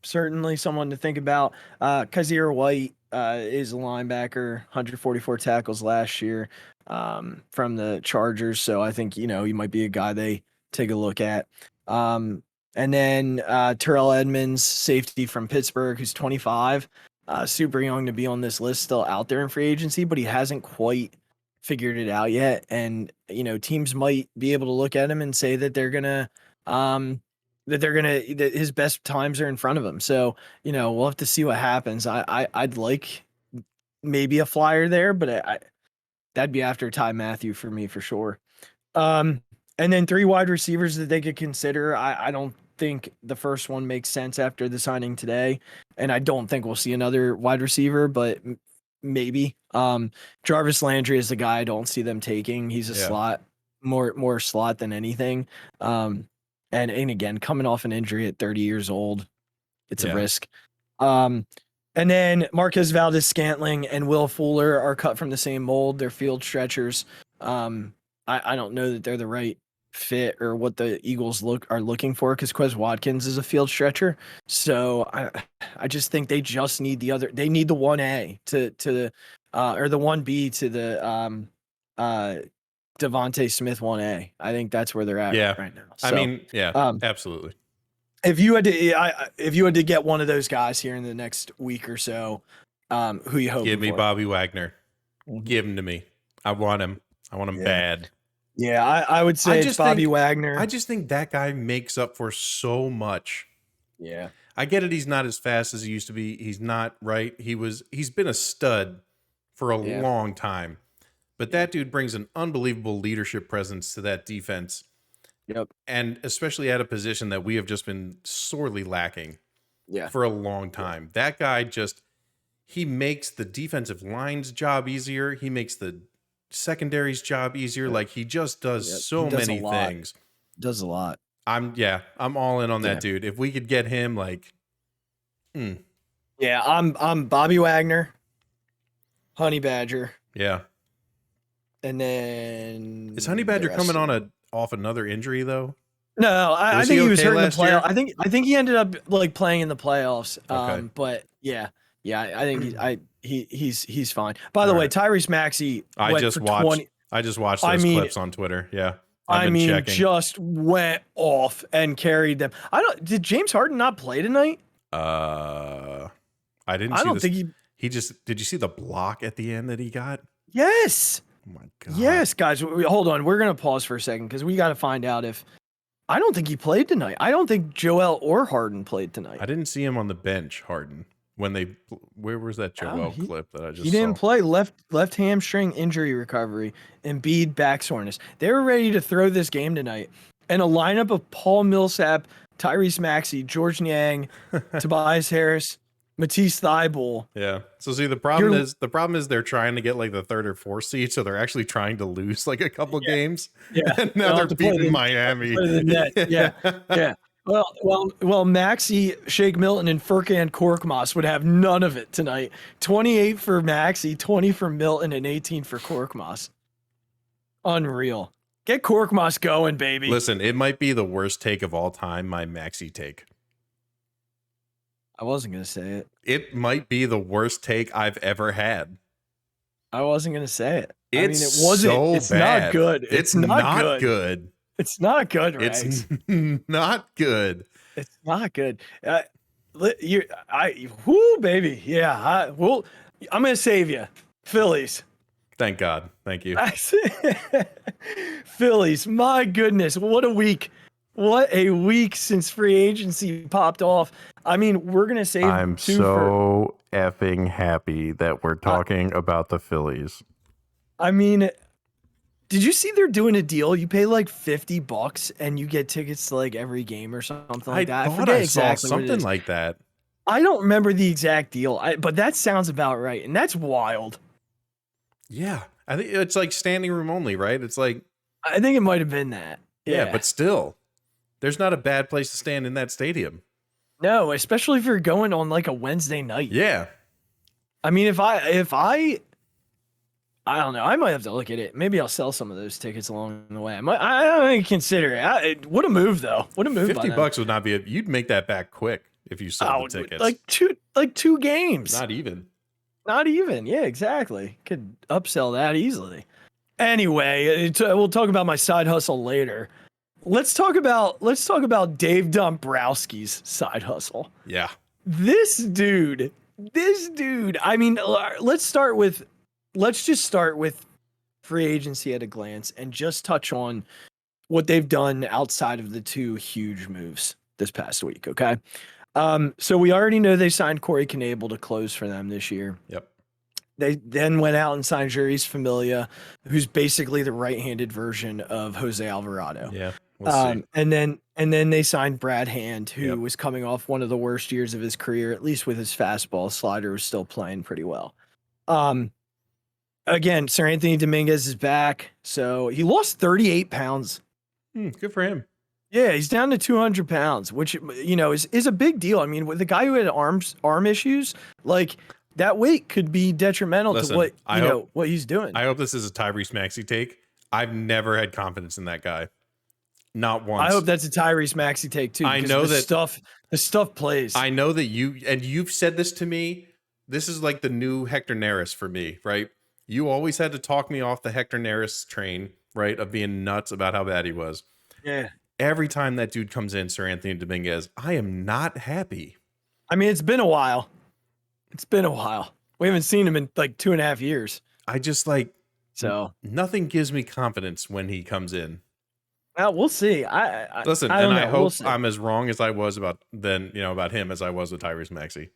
certainly someone to think about. Kazir White is a linebacker, 144 tackles last year from the Chargers. So I think, you know, he might be a guy they take a look at. And then Terrell Edmonds, safety from Pittsburgh, who's 25, super young to be on this list, still out there in free agency, but he hasn't quite figured it out yet. And, you know, teams might be able to look at him and say that they're going to, that his best times are in front of him. So, you know, we'll have to see what happens. I'd like maybe a flyer there, but that'd be after Ty Matthew for me for sure. And then 3 wide receivers that they could consider. I don't think the first one makes sense after the signing today, and I don't think we'll see another wide receiver, but maybe. Jarvis Landry is the guy I don't see them taking. He's a slot, more slot than anything. And again, coming off an injury at 30 years old, it's a risk. And then Marquez Valdez-Scantling and Will Fuller are cut from the same mold. They're field stretchers. I don't know that they're the right fit or what the Eagles are looking for, because Quez Watkins is a field stretcher. So I just think they just need they need the 1A to or the 1B to the Devontae Smith 1A. I think that's where they're at right now. So, I mean, absolutely. If you had to get one of those guys here in the next week or so, who you hope? Give me Bobby Wagner. Give him to me. I want him. I want him bad. Yeah, I would say it's Bobby Wagner. I just think that guy makes up for so much. Yeah. I get it. He's not as fast as he used to be. He's not right. He's been a stud for a long time. But that dude brings an unbelievable leadership presence to that defense. Yep. And especially at a position that we have just been sorely lacking for a long time. That guy he makes the defensive line's job easier. He makes the secondary's job easier. Like, he just does so many things. Does a lot. I'm all in on that dude. If we could get him, like, Yeah, I'm Bobby Wagner, Honey Badger, Yeah. and then Is Honey the Badger rest coming of on them. off another injury though? No, I Was think he he was okay hurt in the last year? playoff. I think he ended up like playing in the playoffs. Okay. But yeah, I think he's fine. By the All way, right. Tyrese Maxey I went just for watched 20. I just watched I those mean, clips on Twitter. Yeah. I've been checking. just went off and carried them. Did James Harden not play tonight? I didn't I see don't this. think He just did you see the block at the end that he got? Yes. Oh my god. Yes, guys. Hold on. We're gonna pause for a second because we got to find out if. I don't think he played tonight. I don't think Joel or Harden played tonight. I didn't see him on the bench, Harden. Where was that Joel clip that I just He didn't saw? play. Left hamstring injury recovery, Embiid back soreness. They were ready to throw this game tonight. And a lineup of Paul Millsap, Tyrese Maxey, George Niang, Tobias Harris, Matisse Thybulle. Yeah. So see, the problem is they're trying to get like the third or fourth seed, so they're actually trying to lose like a couple games. Yeah. And now they're beating Miami. The net. Yeah. Well, Maxey, Shake Milton, and Furkan Korkmaz would have none of it tonight. 28 for Maxey, 20 for Milton, and 18 for Korkmaz. Unreal. Get Korkmaz going, baby. Listen, it might be the worst take of all time, my Maxey take. I wasn't going to say it. It might be the worst take I've ever had. I wasn't going to say it. It's I mean, it wasn't. so It's bad. not good. It's not good. It's not good, Rex. It's not good. It's not good. Baby. Yeah. I'm going to save you. Phillies. Thank God. Thank you. Phillies. My goodness. What a week. What a week since free agency popped off. I mean, we're going to save I'm so effing happy that we're talking about the Phillies. I mean, did you see they're doing a deal? You pay like $50 and you get tickets to like every game or something like that. I forget saw exactly what it something is. like that. I don't remember the exact deal, but that sounds about right. And that's wild. Yeah. I think it's like standing room only, right? It's like, I think it might have been that. yeah, but still, there's not a bad place to stand in that stadium. No, especially if you're going on like a Wednesday night. Yeah. I mean, if I don't know, I might have to look at it. Maybe I'll sell some of those tickets along the way. I might consider it. What a move, though. What a move. $50 would not be you'd make that back quick if you sold the tickets. Like two games. Not even. Yeah, exactly. Could upsell that easily. Anyway, we'll talk about my side hustle later. Let's talk about Dave Dombrowski's side hustle. Yeah. This dude. I mean, let's just start with free agency at a glance and just touch on what they've done outside of the two huge moves this past week. Okay. So we already know they signed Corey Knebel to close for them this year. Yep. They then went out and signed Juris Familia, who's basically the right-handed version of Jose Alvarado. Yeah. We'll see. And then they signed Brad Hand, who was coming off one of the worst years of his career, at least with his fastball. Slider was still playing pretty well. Again, Sir Anthony Dominguez is back. So he lost 38 pounds. Good for him. Yeah, he's down to 200 pounds, which, is a big deal. I mean, with the guy who had arm issues, like that weight could be detrimental to what he's doing. I hope this is a Tyrese Maxey take. I've never had confidence in that guy. Not once. I hope that's a Tyrese Maxey take too. I know the stuff plays. I know that you've said this to me. This is like the new Hector Neris for me, right? You always had to talk me off the Hector Neris train, right? Of being nuts about how bad he was. Yeah. Every time that dude comes in, Sir Anthony Dominguez, I am not happy. I mean, it's been a while. We haven't seen him in like 2.5 years. I just nothing gives me confidence when he comes in. Well, we'll see. I hope I'm as wrong as I was about him as I was with Tyrese Maxey.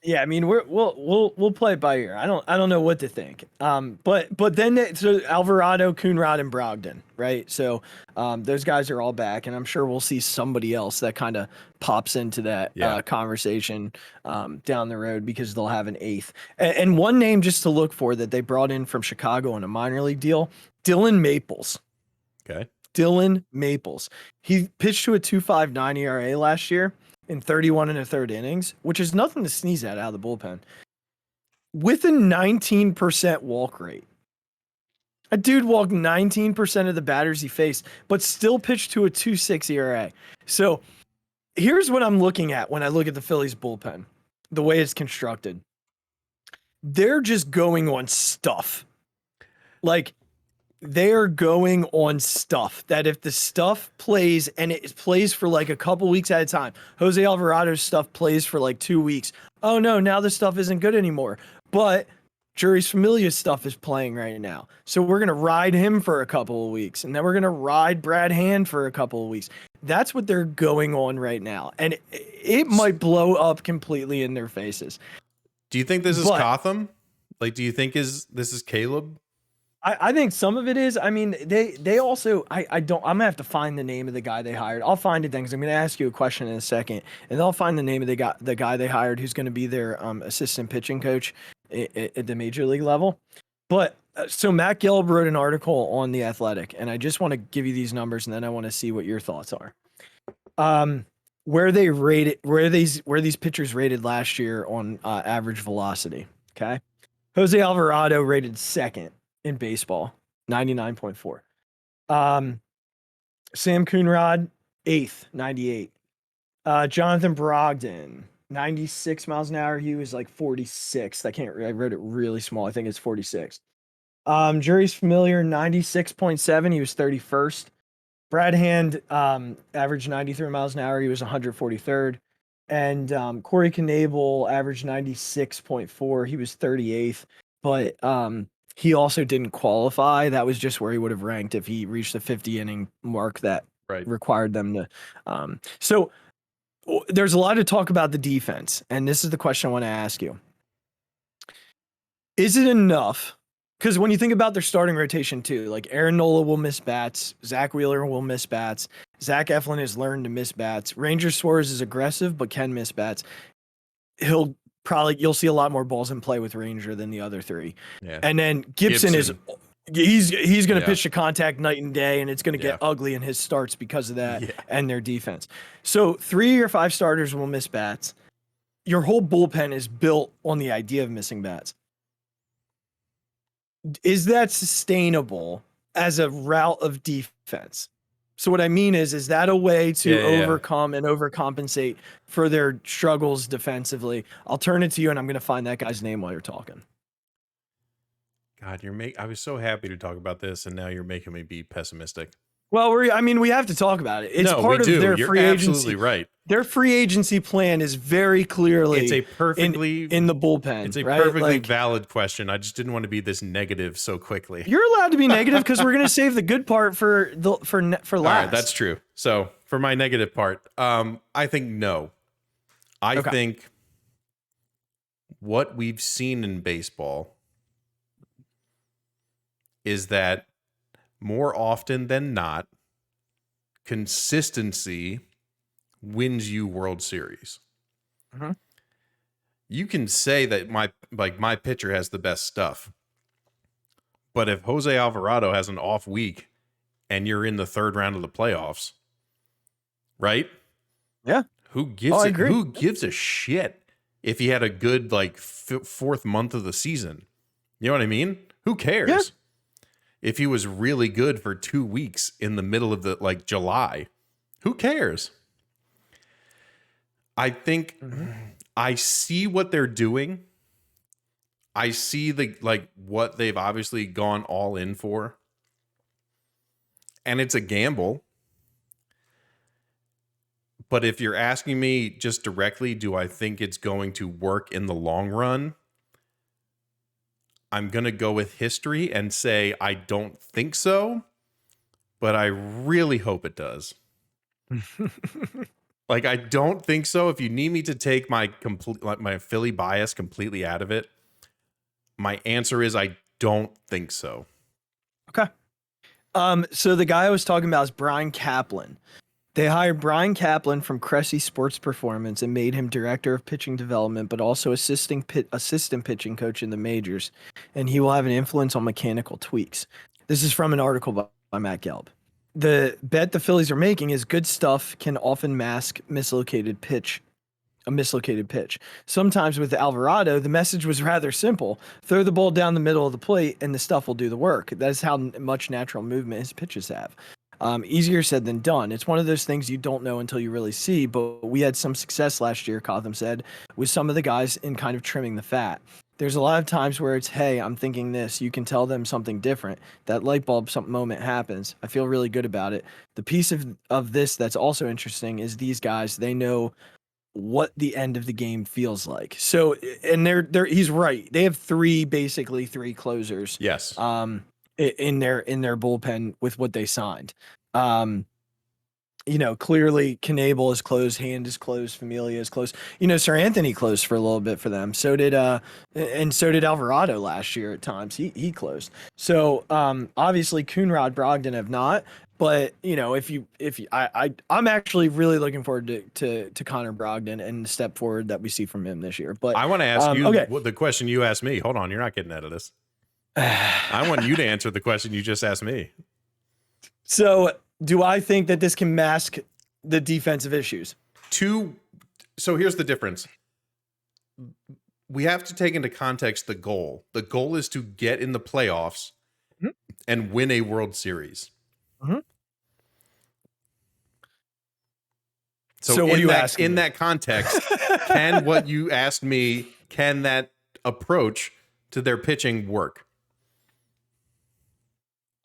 Yeah, I mean we'll play it by ear. I don't know what to think. But then so Alvarado, Coonrod, and Brogdon, right? So those guys are all back, and I'm sure we'll see somebody else that kind of pops into that conversation down the road because they'll have an eighth. And one name just to look for that they brought in from Chicago on a minor league deal, Dylan Maples. Okay. Dylan Maples. He pitched to a 2.59 ERA last year in 31 and a third innings, which is nothing to sneeze at out of the bullpen, with a 19% walk rate. A dude walked 19% of the batters he faced, but still pitched to a 2.6 ERA. So here's what I'm looking at when I look at the Phillies bullpen, the way it's constructed. They're just going on stuff. Like, they are going on stuff that if the stuff plays and it plays for like a couple weeks at a time, Jose Alvarado's stuff plays for like 2 weeks. Oh no, now the stuff isn't good anymore. But Juris Familia's stuff is playing right now. So we're going to ride him for a couple of weeks. And then we're going to ride Brad Hand for a couple of weeks. That's what they're going on right now. And it might blow up completely in their faces. Do you think this is Gotham? Like, do you think this is Caleb? I think some of it is. I mean, they also, I'm gonna have to find the name of the guy they hired. I'll find it then, because I'm gonna ask you a question in a second, and I'll find the name of the guy they hired who's gonna be their assistant pitching coach at the major league level. But so Matt Gelb wrote an article on The Athletic, and I just want to give you these numbers, and then I want to see what your thoughts are. Where these pitchers rated last year on average velocity. Okay, Jose Alvarado rated second in baseball, 99.4. Sam Coonrod, 8th, 98. Jonathan Brogdon, 96 miles an hour. He was like 46th. I wrote it really small. I think it's 46th. Juris Familiar, 96.7. He was 31st. Brad Hand, averaged 93 miles an hour. He was 143rd. And Corey Knebel averaged 96.4. He was 38th. But he also didn't qualify. That was just where he would have ranked if he reached the 50 inning mark that required them to. So there's a lot of talk about the defense. And this is the question I want to ask you. Is it enough? Because when you think about their starting rotation too, like Aaron Nola will miss bats. Zach Wheeler will miss bats. Zach Eflin has learned to miss bats. Ranger Suarez is aggressive, but can miss bats. You'll see a lot more balls in play with Ranger than the other three. Yeah. And then Gibson. He's going to pitch to contact night and day, and it's going to get ugly in his starts because of that and their defense. So 3 or 5 starters will miss bats. Your whole bullpen is built on the idea of missing bats. Is that sustainable as a route of defense? So what I mean is that a way to overcome and overcompensate for their struggles defensively? I'll turn it to you, and I'm going to find that guy's name while you're talking. God, I was so happy to talk about this, and now you're making me be pessimistic. Well, we have to talk about it. It's part of their free agency. Absolutely right. Their free agency plan is very clearly in the bullpen. It's a perfectly valid question. I just didn't want to be this negative so quickly. You're allowed to be negative because we're going to save the good part for last. All right, that's true. So for my negative part, I think no. I think what we've seen in baseball is that more often than not, consistency wins you World Series. Mm-hmm. You can say that my pitcher has the best stuff, but if Jose Alvarado has an off week and you're in the 3rd round of the playoffs, right? Yeah. Who gives a shit if he had a good 4th month of the season? You know what I mean? Who cares? Yeah. If he was really good for 2 weeks in the middle of the July, who cares? I think I see what they're doing. I see what they've obviously gone all in for. And it's a gamble. But if you're asking me just directly, do I think it's going to work in the long run? I'm going to go with history and say I don't think so, but I really hope it does. I don't think so. If you need me to take my Philly bias completely out of it, my answer is I don't think so. Okay. So the guy I was talking about is Brian Kaplan. They hired Brian Kaplan from Cressy Sports Performance and made him director of pitching development, but also assistant pitching coach in the majors. And he will have an influence on mechanical tweaks. This is from an article by Matt Gelb. the bet the Phillies are making is good stuff can often mask a mislocated pitch. Sometimes with Alvarado, the message was rather simple. Throw the ball down the middle of the plate and the stuff will do the work. That's how much natural movement his pitches have. Easier said than done. It's one of those things you don't know until you really see, but we had some success last year, Cotham said, with some of the guys in kind of trimming the fat. There's a lot of times where it's, hey, I'm thinking this. You can tell them something different. That light bulb moment happens. I feel really good about it. The piece of this that's also interesting is these guys, they know what the end of the game feels like. So, and he's right. They have basically three closers. Yes. In their bullpen with what they signed. Clearly Knebel is closed, Hand is closed, Familia is closed. Sir Anthony closed for a little bit for them. So did Alvarado last year at times. He closed. So obviously Coonrod, Brogdon have not. But I'm actually really looking forward to Connor Brogdon and the step forward that we see from him this year. But I want to ask you the question you asked me. Hold on, you're not getting out of this. I want you to answer the question you just asked me. So, do I think that this can mask the defensive issues? So here's the difference. We have to take into context the goal. The goal is to get in the playoffs and win a World Series. Mm-hmm. So what are you asking? In that context, can what you asked me, can that approach to their pitching work?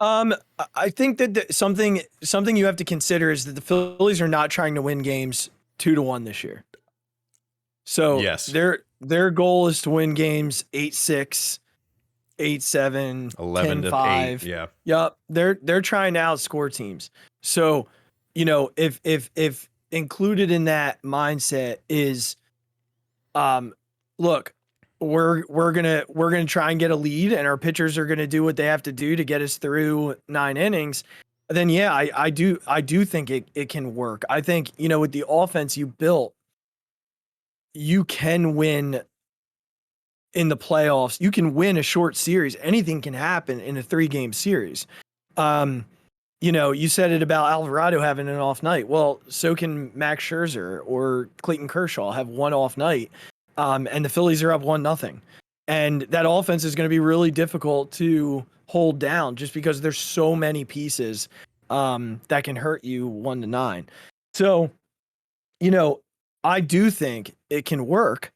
I think that something you have to consider is that the Phillies are not trying to win games 2-1 this year. So yes, their goal is to win games 8-6, 8-7, 10-5. Yeah. Yep. They're trying to outscore teams. So, if included in that mindset is, look, we're gonna try and get a lead, and our pitchers are gonna do what they have to do to get us through 9 innings. Then yeah, I do think it can work. I think with the offense you built, you can win in the playoffs. You can win a short series. Anything can happen in a 3-game series. You said it about Alvarado having an off night. Well, so can Max Scherzer or Clayton Kershaw have one off night. And the Phillies are up 1-0. And that offense is going to be really difficult to hold down just because there's so many pieces that can hurt you 1-9. So, I do think it can work.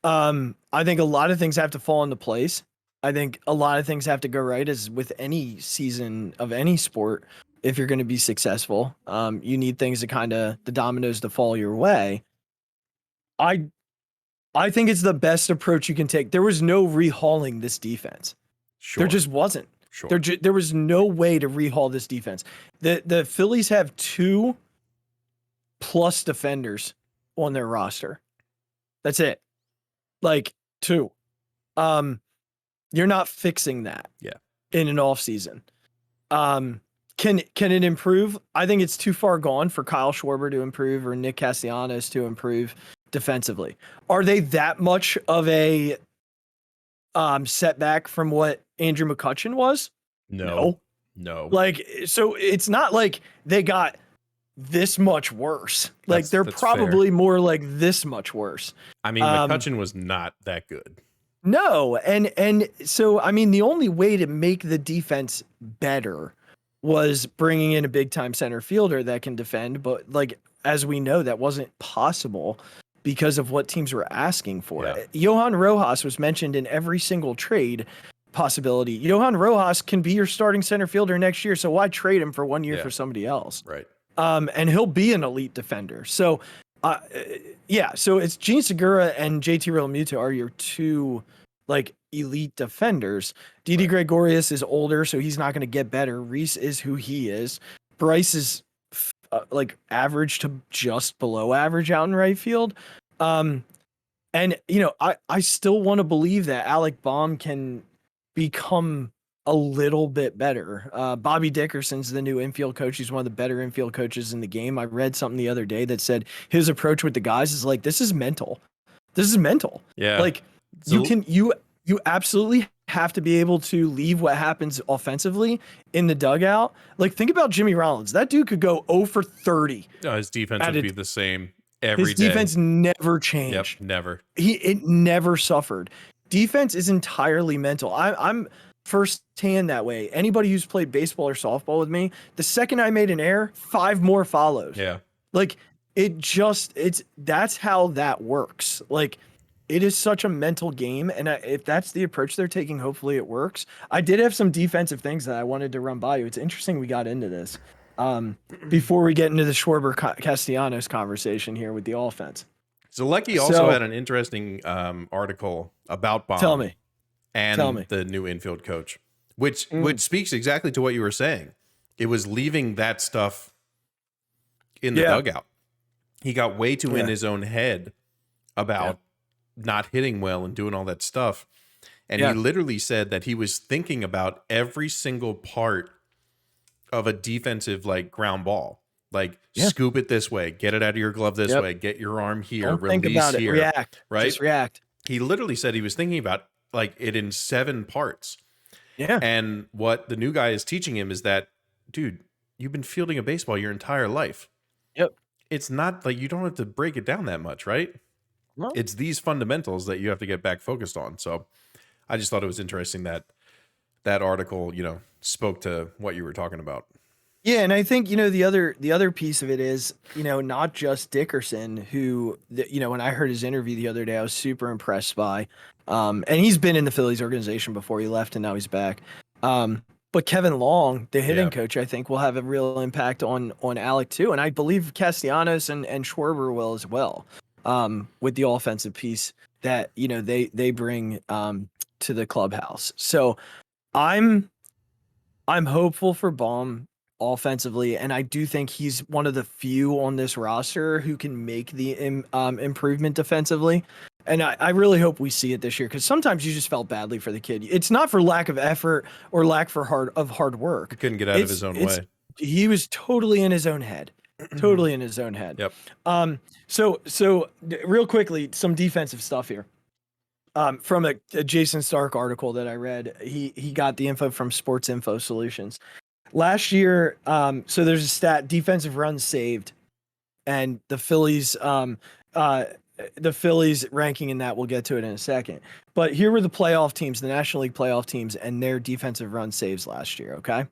I think a lot of things have to fall into place. I think a lot of things have to go right, as with any season of any sport. If you're going to be successful, you need things to the dominoes to fall your way. I think it's the best approach you can take. There was no rehauling this defense. Sure. There just wasn't. Sure. There was no way to rehaul this defense. The Phillies have 2+ defenders on their roster. That's it. Like 2. You're not fixing that. Yeah. In an off season. Can it improve? I think it's too far gone for Kyle Schwarber to improve or Nick Castellanos to improve defensively. Are they that much of a setback from what Andrew McCutchen was? No. Like, so it's not like they got this much worse. Like they're probably fair. More like this much worse. I mean, McCutchen was not that good. No. And so, I mean, the only way to make the defense better was bringing in a big time center fielder that can defend. But like, as we know, that wasn't possible because of what teams were asking for. Yeah. Johan Rojas was mentioned in every single trade possibility. Johan Rojas can be your starting center fielder next year. So why trade him for 1 year for somebody else? Right. And he'll be an elite defender. So, so it's Gene Segura and JT Realmuto are your 2 like elite defenders. Didi Gregorius is older, so he's not going to get better. Reese is who he is. Bryce is like average to just below average out in right field. And I still want to believe that Alec Baum can become a little bit better. Bobby Dickerson's the new infield coach. He's one of the better infield coaches in the game. I read something the other day that said his approach with the guys is like, this is mental. Yeah. Like you absolutely have to be able to leave what happens offensively in the dugout. Like, think about Jimmy Rollins. That dude could go 0 for 30. No, his defense would be the same every his day. His defense never changed. Yep, never. It never suffered. Defense is entirely mental. I'm firsthand that way. Anybody who's played baseball or softball with me, the second I made an error, 5 more follows. Yeah. Like, that's how that works. Like, it is such a mental game, and if that's the approach they're taking, hopefully it works. I did have some defensive things that I wanted to run by you. It's interesting we got into this before we get into the Schwarber-Castellanos conversation here with the offense. Zalecki also had an interesting article about Baum. Tell me. The new infield coach, which speaks exactly to what you were saying. It was leaving that stuff in the dugout. He got way too in his own head about not hitting well and doing all that stuff. And he literally said that he was thinking about every single part of a defensive like ground ball. Like scoop it this way, get it out of your glove this way, get your arm here, Don't release think about here. It. React. Right? Just react. He literally said he was thinking about like it in 7 parts. Yeah. And what the new guy is teaching him is that, dude, you've been fielding a baseball your entire life. Yep. It's not like you don't have to break it down that much, right? No. It's these fundamentals that you have to get back focused on. So I just thought it was interesting that that article, spoke to what you were talking about. Yeah, and I think, the other piece of it is, not just Dickerson, who, when I heard his interview the other day, I was super impressed by. And he's been in the Phillies organization before he left, and now he's back. But Kevin Long, the hitting coach, I think will have a real impact on Alec too. And I believe Castellanos and Schwarber will as well, with the offensive piece that, they bring to the clubhouse. So I'm hopeful for Baum offensively, and I do think he's one of the few on this roster who can make the improvement defensively. And I really hope we see it this year, because sometimes you just felt badly for the kid. It's not for lack of effort or lack for hard work. He couldn't get out of his own way. He was totally in his own head. Totally in his own head. Yep. So real quickly, some defensive stuff here. From a Jason Stark article that I read, he got the info from Sports Info Solutions. Last year, so there's a stat, defensive runs saved, and the Phillies ranking in that, we'll get to it in a second. But here were the playoff teams, the National League playoff teams, and their defensive run saves last year, okay?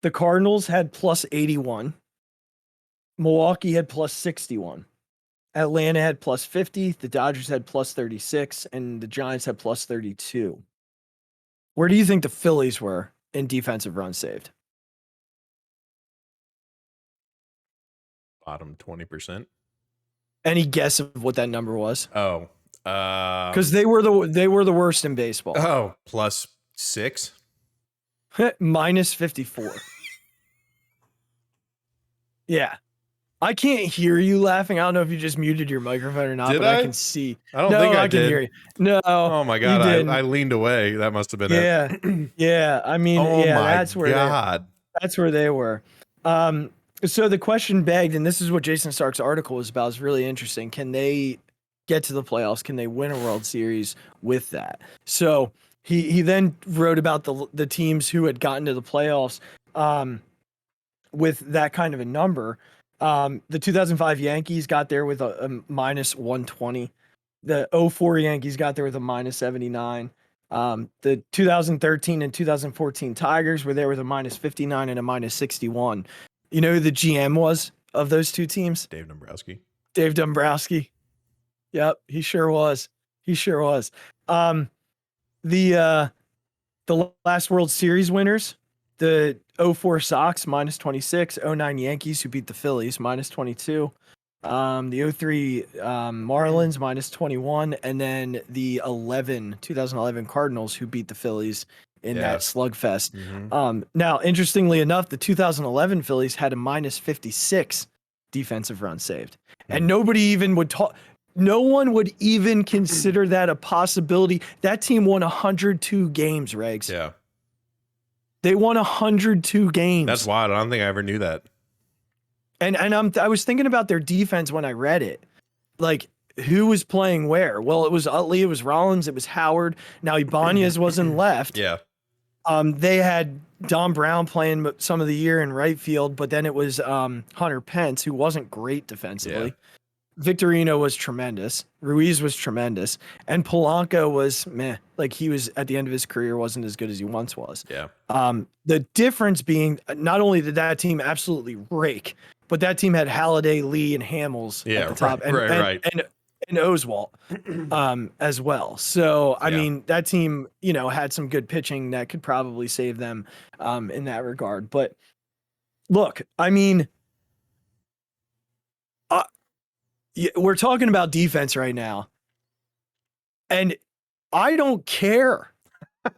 The Cardinals had plus 81. Milwaukee had plus 61. Atlanta had plus 50. The Dodgers had plus 36. And the Giants had plus 32. Where do you think the Phillies were in defensive runs saved? Bottom 20%. Any guess of what that number was? Oh, because they were the worst in baseball. Oh, plus 6. Minus 54. Yeah. I can't hear you laughing. I don't know if you just muted your microphone or not, I can see. I don't think I can did. hear you. No. Oh my God. I leaned away. That must have been it. Yeah. I mean, that's where they were. So the question begged, and this is what Jason Stark's article was about, is really interesting. Can they get to the playoffs? Can they win a World Series with that? So he then wrote about the teams who had gotten to the playoffs with that kind of a number. The 2005 Yankees got there with a minus 120. The 04 Yankees got there with a minus 79. The 2013 and 2014 Tigers were there with a minus 59 and a minus 61. You know who the GM was of those two teams? Dave Dombrowski. Yep, he sure was. The last World Series winners, the 04 Sox, minus 26, 09 Yankees, who beat the Phillies, minus 22, the 03 Marlins, minus 21, and then the 2011 Cardinals, who beat the Phillies in that slugfest. Mm-hmm. Now, interestingly enough, the 2011 Phillies had a minus 56 defensive run saved. Mm-hmm. And nobody even would talk. No one would even consider that a possibility. That team won 102 games, Regz. Yeah. They won 102 games. That's wild. I don't think I ever knew that. And I was thinking about their defense when I read it. Like, who was playing where? Well, it was Utley, it was Rollins, it was Howard. Now Ibanez wasn't left. Yeah. They had Don Brown playing some of the year in right field, but then it was Hunter Pence, who wasn't great defensively. Yeah. Victorino was tremendous. Ruiz was tremendous. And Polanco was meh. Like, he was at the end of his career, wasn't as good as he once was. Yeah. The difference being, not only did that team absolutely rake, but that team had Halladay, Lee, and Hamels at the top. Right. And Oswalt as well. So, I mean, that team, had some good pitching that could probably save them in that regard. But look, I mean, we're talking about defense right now. And I don't care.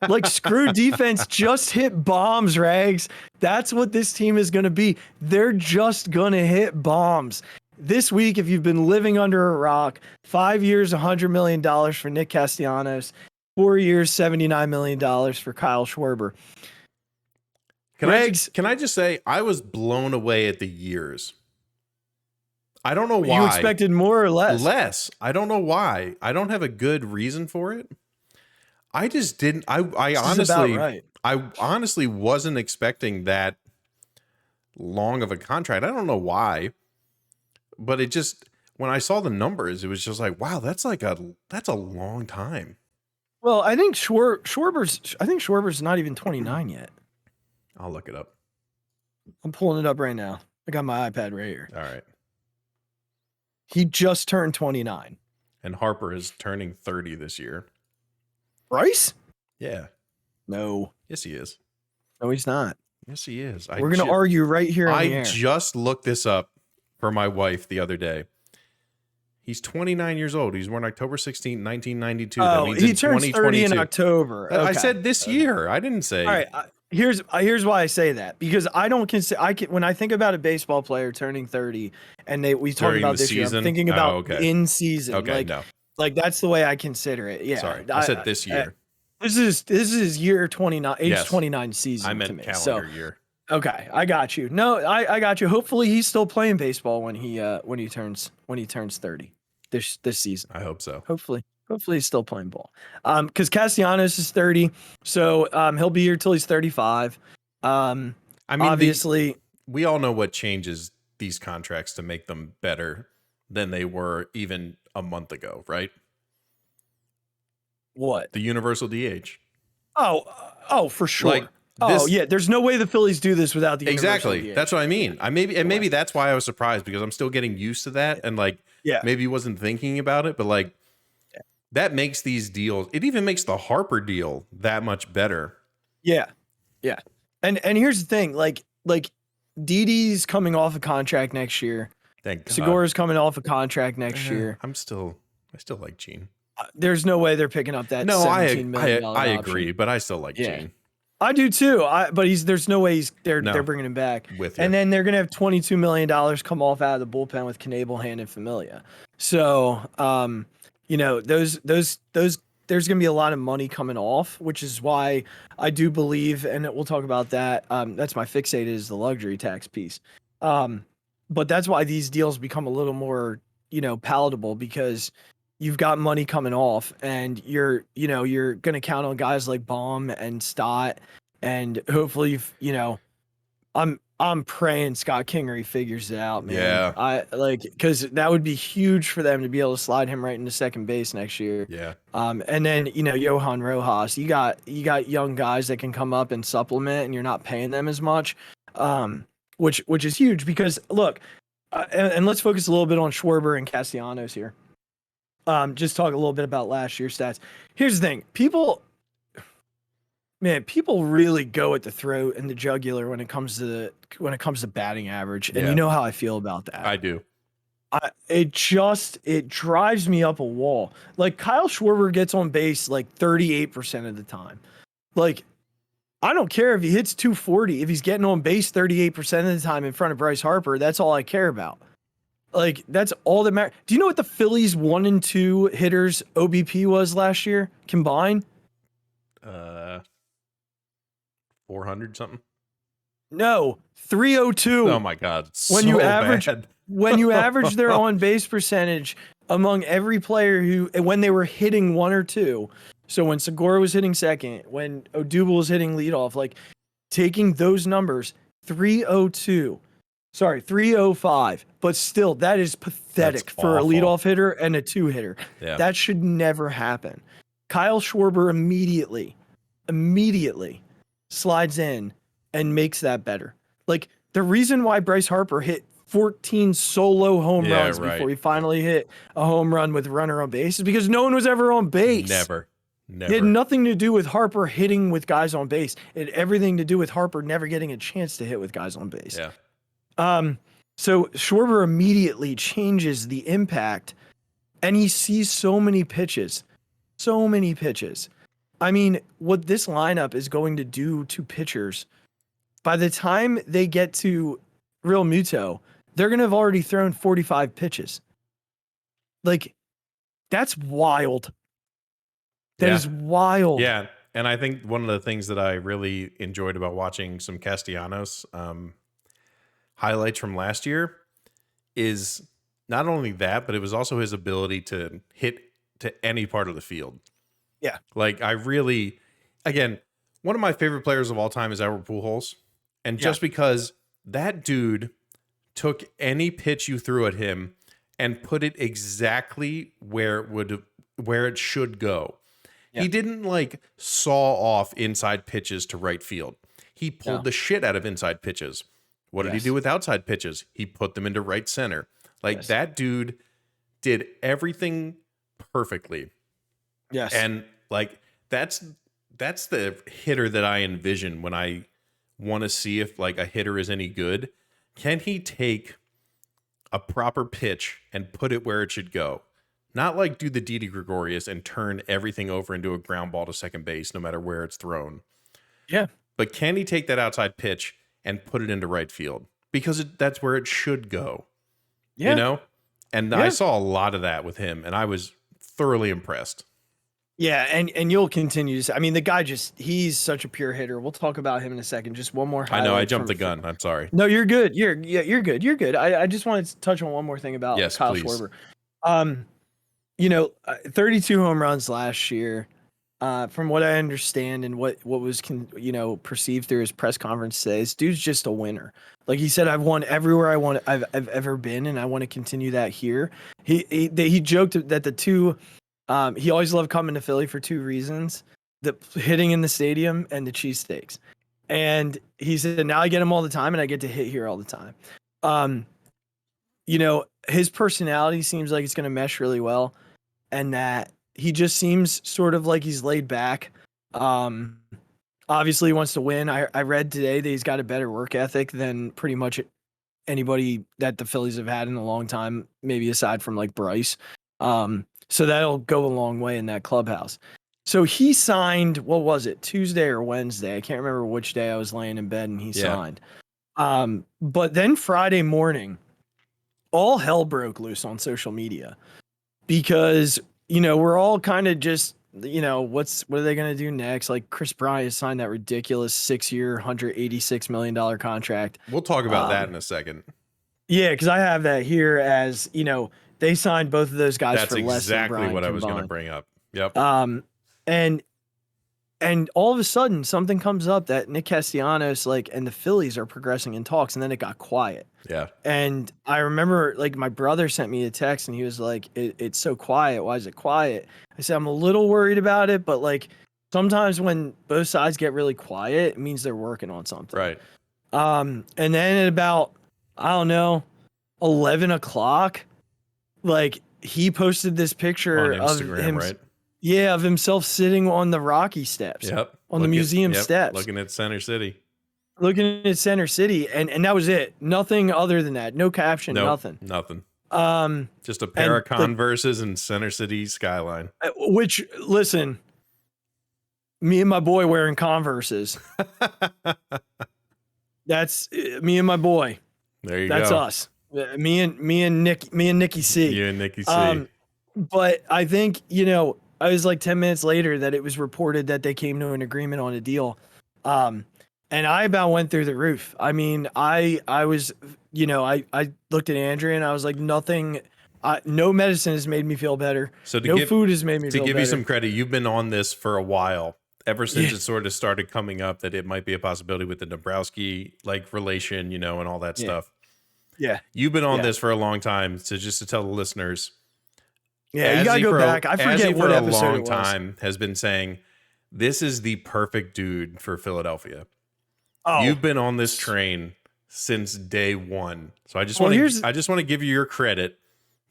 Like, screw defense, just hit bombs, Regz. That's what this team is going to be. They're just going to hit bombs. This week, if you've been living under a rock, 5 years, $100 million for Nick Castellanos, 4 years, $79 million for Kyle Schwarber. Can I just say, I was blown away at the years. I don't know why. You expected more or less? Less. I don't know why. I don't have a good reason for it. I just didn't. I honestly wasn't expecting that long of a contract. I don't know why, but it just, when I saw the numbers, it was just like, wow, that's a long time. Well, I think Schwarber's not even 29 yet. I'll look it up. I'm pulling it up right now. I got my iPad right here. All right. He just turned 29. And Harper is turning 30 this year. Bryce? Yeah. No. Yes, he is. No, he's not. Yes, he is. We're going to argue right here on the air. I just looked this up for my wife the other day. He's 29 years old. He was born October 16th, 1992. That means he turns 30 in October. Okay. I said this year. I didn't say. All right. Here's why I say that, because I don't consider, when I think about a baseball player turning 30 and we talk about this year, I'm thinking about in season. Okay, like that's the way I consider it. Yeah. Sorry. I said this year. This is year 29, age 29 season. I meant to me. calendar year. Okay, I got you. No, I got you. Hopefully he's still playing baseball when he turns 30 this season. I hope so. Hopefully he's still playing ball. Because Castellanos is 30, so he'll be here till he's 35. I mean, obviously, we all know what changes these contracts to make them better than they were even a month ago, right? What? The universal DH. Oh, for sure. Yeah. There's no way the Phillies do this without the universal DH. That's what I mean. Maybe that's why I was surprised, because I'm still getting used to that, and maybe wasn't thinking about it, but that makes these deals. It even makes the Harper deal that much better. Yeah. And here's the thing, like Didi's coming off a contract next year. Thank God. Segura's coming off a contract next year. I still like Gene. There's no way they're picking up that. No, $17 million I agree, but I still like Gene. I do too. There's no way they're bringing him back. And then they're gonna have $22 million come off out of the bullpen with Knebelhand and Familia. So those there's gonna be a lot of money coming off, which is why I do believe, and we'll talk about that. That's my fixated is the luxury tax piece. But that's why these deals become a little more palatable, because you've got money coming off, and you're going to count on guys like Baum and Stott, and hopefully, I'm praying Scott Kingery figures it out, man. Yeah. Because that would be huge for them to be able to slide him right into second base next year. Yeah. And then, Johan Rojas, you got young guys that can come up and supplement, and you're not paying them as much, which is huge, because look, and let's focus a little bit on Schwarber and Castellanos here. Just talk a little bit about last year's stats. Here's the thing. People really go at the throat and the jugular when it comes to batting average. And you know how I feel about that. I do. It drives me up a wall. Like, Kyle Schwarber gets on base 38% of the time. I don't care if he hits 240. If he's getting on base 38% of the time in front of Bryce Harper, that's all I care about. That's all that matters. Do you know what the Phillies 1 and 2 hitters OBP was last year combined? 400 something? No, 302. Oh my God. When you average their on base percentage among every player who, when they were hitting one or two. So when Segura was hitting second, when Odubel was hitting leadoff, like taking those numbers, 302, 305, but still, that is pathetic That's for awful. a leadoff hitter and a two hitter. Yeah. That should never happen. Kyle Schwarber immediately slides in and makes that better. Like the reason why Bryce Harper hit 14 solo home runs before he finally hit a home run with runner on base is because no one was ever on base. Never. It had nothing to do with Harper hitting with guys on base. It had everything to do with Harper never getting a chance to hit with guys on base. Yeah. So Schwarber immediately changes the impact, and he sees so many pitches. I mean, what this lineup is going to do to pitchers, by the time they get to Real Muto, they're going to have already thrown 45 pitches. Like, that's wild. That is wild. Yeah. And I think one of the things that I really enjoyed about watching some Castellanos highlights from last year is not only that, but it was also his ability to hit to any part of the field. Yeah. Like I really, again, one of my favorite players of all time is Albert Pujols. And just because that dude took any pitch you threw at him and put it exactly where it should go. Yeah. He didn't like saw off inside pitches to right field. He pulled the shit out of inside pitches. What did he do with outside pitches? He put them into right center. Like that dude did everything perfectly. Yes. And like that's the hitter that I envision when I want to see if like a hitter is any good. Can he take a proper pitch and put it where it should go? Not like do the Didi Gregorius and turn everything over into a ground ball to second base, no matter where it's thrown. Yeah. But can he take that outside pitch and put it into right field? Because that's where it should go. Yeah. You know? And I saw a lot of that with him, and I was thoroughly impressed. Yeah, and you'll continue to say, I mean, the guy he's such a pure hitter. We'll talk about him in a second. Just one more highlight. I know, I jumped the gun. I'm sorry. No, you're good. You're good. You're good. I just wanted to touch on one more thing about Kyle Schwarber. 32 home runs last year. From what I understand and what was perceived through his press conference today, this dude's just a winner. Like he said, I've won everywhere I've ever been, and I want to continue that here. He joked that the two, he always loved coming to Philly for two reasons: the hitting in the stadium and the cheesesteaks. And he said, now I get them all the time, and I get to hit here all the time. His personality seems like it's going to mesh really well, and that he just seems sort of like he's laid back. Obviously he wants to win. I read today that he's got a better work ethic than pretty much anybody that the Phillies have had in a long time, maybe aside from like Bryce. So that'll go a long way in that clubhouse. So he signed, what was it, Tuesday or Wednesday? I can't remember which day I was laying in bed and he signed. But then Friday morning, all hell broke loose on social media because, we're all kind of just, what are they going to do next? Like Chris Bryant signed that ridiculous 6-year, $186 million contract. We'll talk about that in a second. Yeah, because I have that here as, they signed both of those guys for less than Bryant. That's exactly what I was going to bring up. Yep. And all of a sudden something comes up that Nick Castellanos and the Phillies are progressing in talks, and then it got quiet. Yeah. And I remember my brother sent me a text and he was like, it's so quiet. Why is it quiet? I said, I'm a little worried about it, but sometimes when both sides get really quiet, it means they're working on something. Right. And then at about, 11 o'clock, he posted this picture on Instagram, of him, right? Yeah, of himself sitting on the Rocky steps. Yep. On the museum steps. Looking at Center City. And that was it. Nothing other than that. No caption, nothing. Nothing. Just a pair of Converses and Center City skyline. Which, listen, me and my boy wearing Converses. That's me and my boy. There you go. That's us. Me and Nikki C. You and Nikki C. But I think, I was 10 minutes later that it was reported that they came to an agreement on a deal. And I about went through the roof. I mean, I was, I looked at Andrea and I was like, nothing No medicine has made me feel better. So no food has made me feel better. To give you some credit, you've been on this for a while. Ever since it sort of started coming up that it might be a possibility with the Dombrowski like relation, and all that stuff. Yeah. You've been on this for a long time. So just to tell the listeners. Yeah, you gotta go back. I forget what episode it was. For a long time has been saying, this is the perfect dude for Philadelphia. Oh. You've been on this train since day one. So I just want to give you your credit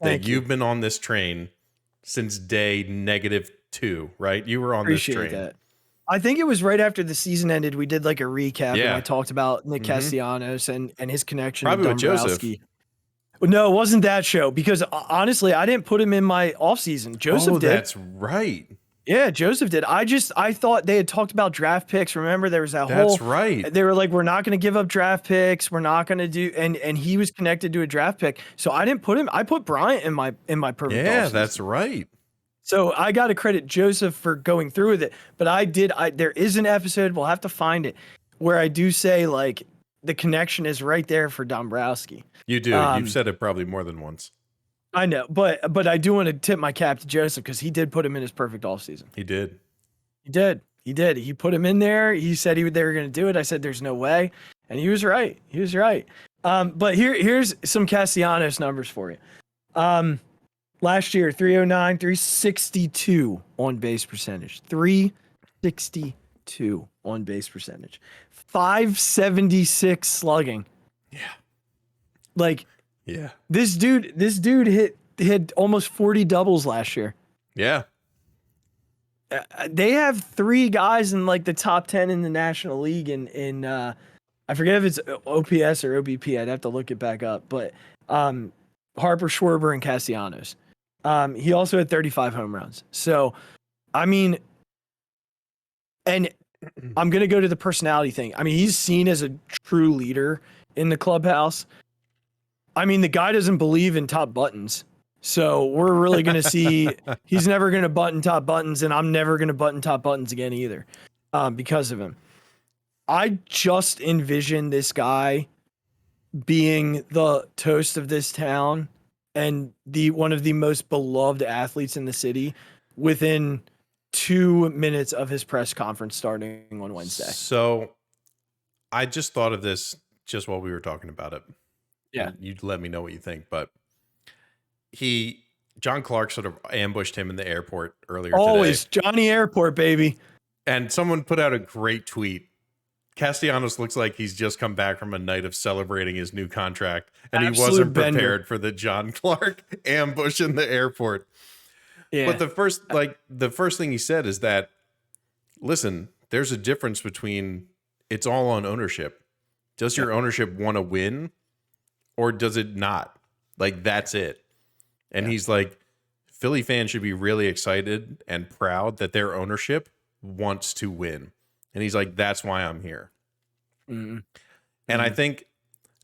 that you've been on this train since day -2, right? You were on this train. That. I think it was right after the season ended. We did like a recap and I talked about Nick Castellanos and his connection probably to with Joseph. No, it wasn't that show because honestly, I didn't put him in my offseason. Joseph did. That's right. Yeah, Joseph did. I thought they had talked about draft picks. Remember, there was that whole. That's right. They were like, we're not going to give up draft picks. We're not going to do, and he was connected to a draft pick. So I didn't put him. I put Bryant in my perfect. Yeah, offseason. that's right. So I got to credit Joseph for going through with it. But there is an episode, we'll have to find it, where I do say like the connection is right there for Dombrowski. You do. You've said it probably more than once. I know, but I do want to tip my cap to Joseph because he did put him in his perfect offseason. He did. He did. He put him in there. He said they were going to do it. I said, there's no way. And he was right. But here's some Castellanos numbers for you. Last year, 309, 362 on base percentage. 362 on base percentage. 576 slugging. Yeah. Yeah. This dude hit almost 40 doubles last year. Yeah. They have 3 guys in like the top 10 in the National League in I forget if it's OPS or OBP. I'd have to look it back up, but Harper, Schwarber, and Castellanos. He also had 35 home runs. So, I mean, and I'm going to go to the personality thing. I mean, he's seen as a true leader in the clubhouse. I mean, the guy doesn't believe in top buttons. So we're really going to see he's never going to button top buttons, and I'm never going to button top buttons again either because of him. I just envision this guy being the toast of this town and one of the most beloved athletes in the city within 2 minutes of his press conference starting on Wednesday. So I just thought of this just while we were talking about it. Yeah. You'd let me know what you think, but John Clark sort of ambushed him in the airport earlier Always today. Johnny Airport, baby. And someone put out a great tweet. Castellanos looks like he's just come back from a night of celebrating his new contract, and he wasn't prepared for the John Clark ambush in the airport. Yeah. But the first thing he said is that, listen, there's a difference between it's all on ownership. Does your ownership want to win, or does it not? Like, that's it. And he's like, Philly fans should be really excited and proud that their ownership wants to win. And he's like, that's why I'm here. Mm-hmm. And I think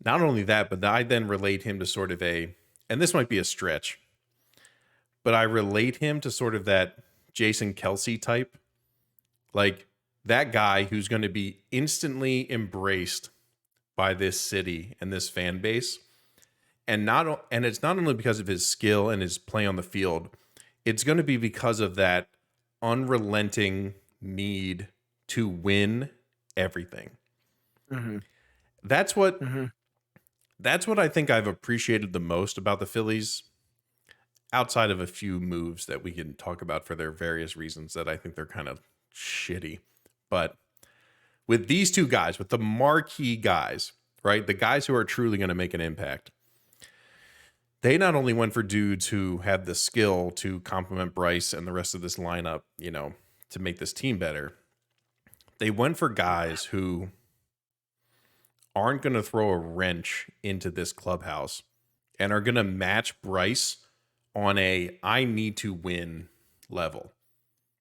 not only that, but I then relate him to sort of and this might be a stretch, but I relate him to sort of that Jason Kelce type. Like that guy who's going to be instantly embraced by this city and this fan base. And it's not only because of his skill and his play on the field, it's going to be because of that unrelenting need to win everything. Mm-hmm. That's what I think I've appreciated the most about the Phillies, outside of a few moves that we can talk about for their various reasons that I think they're kind of shitty. But with these two guys, with the marquee guys, right? The guys who are truly going to make an impact. They not only went for dudes who had the skill to complement Bryce and the rest of this lineup, to make this team better. They went for guys who aren't going to throw a wrench into this clubhouse and are going to match Bryce on a I need to win level.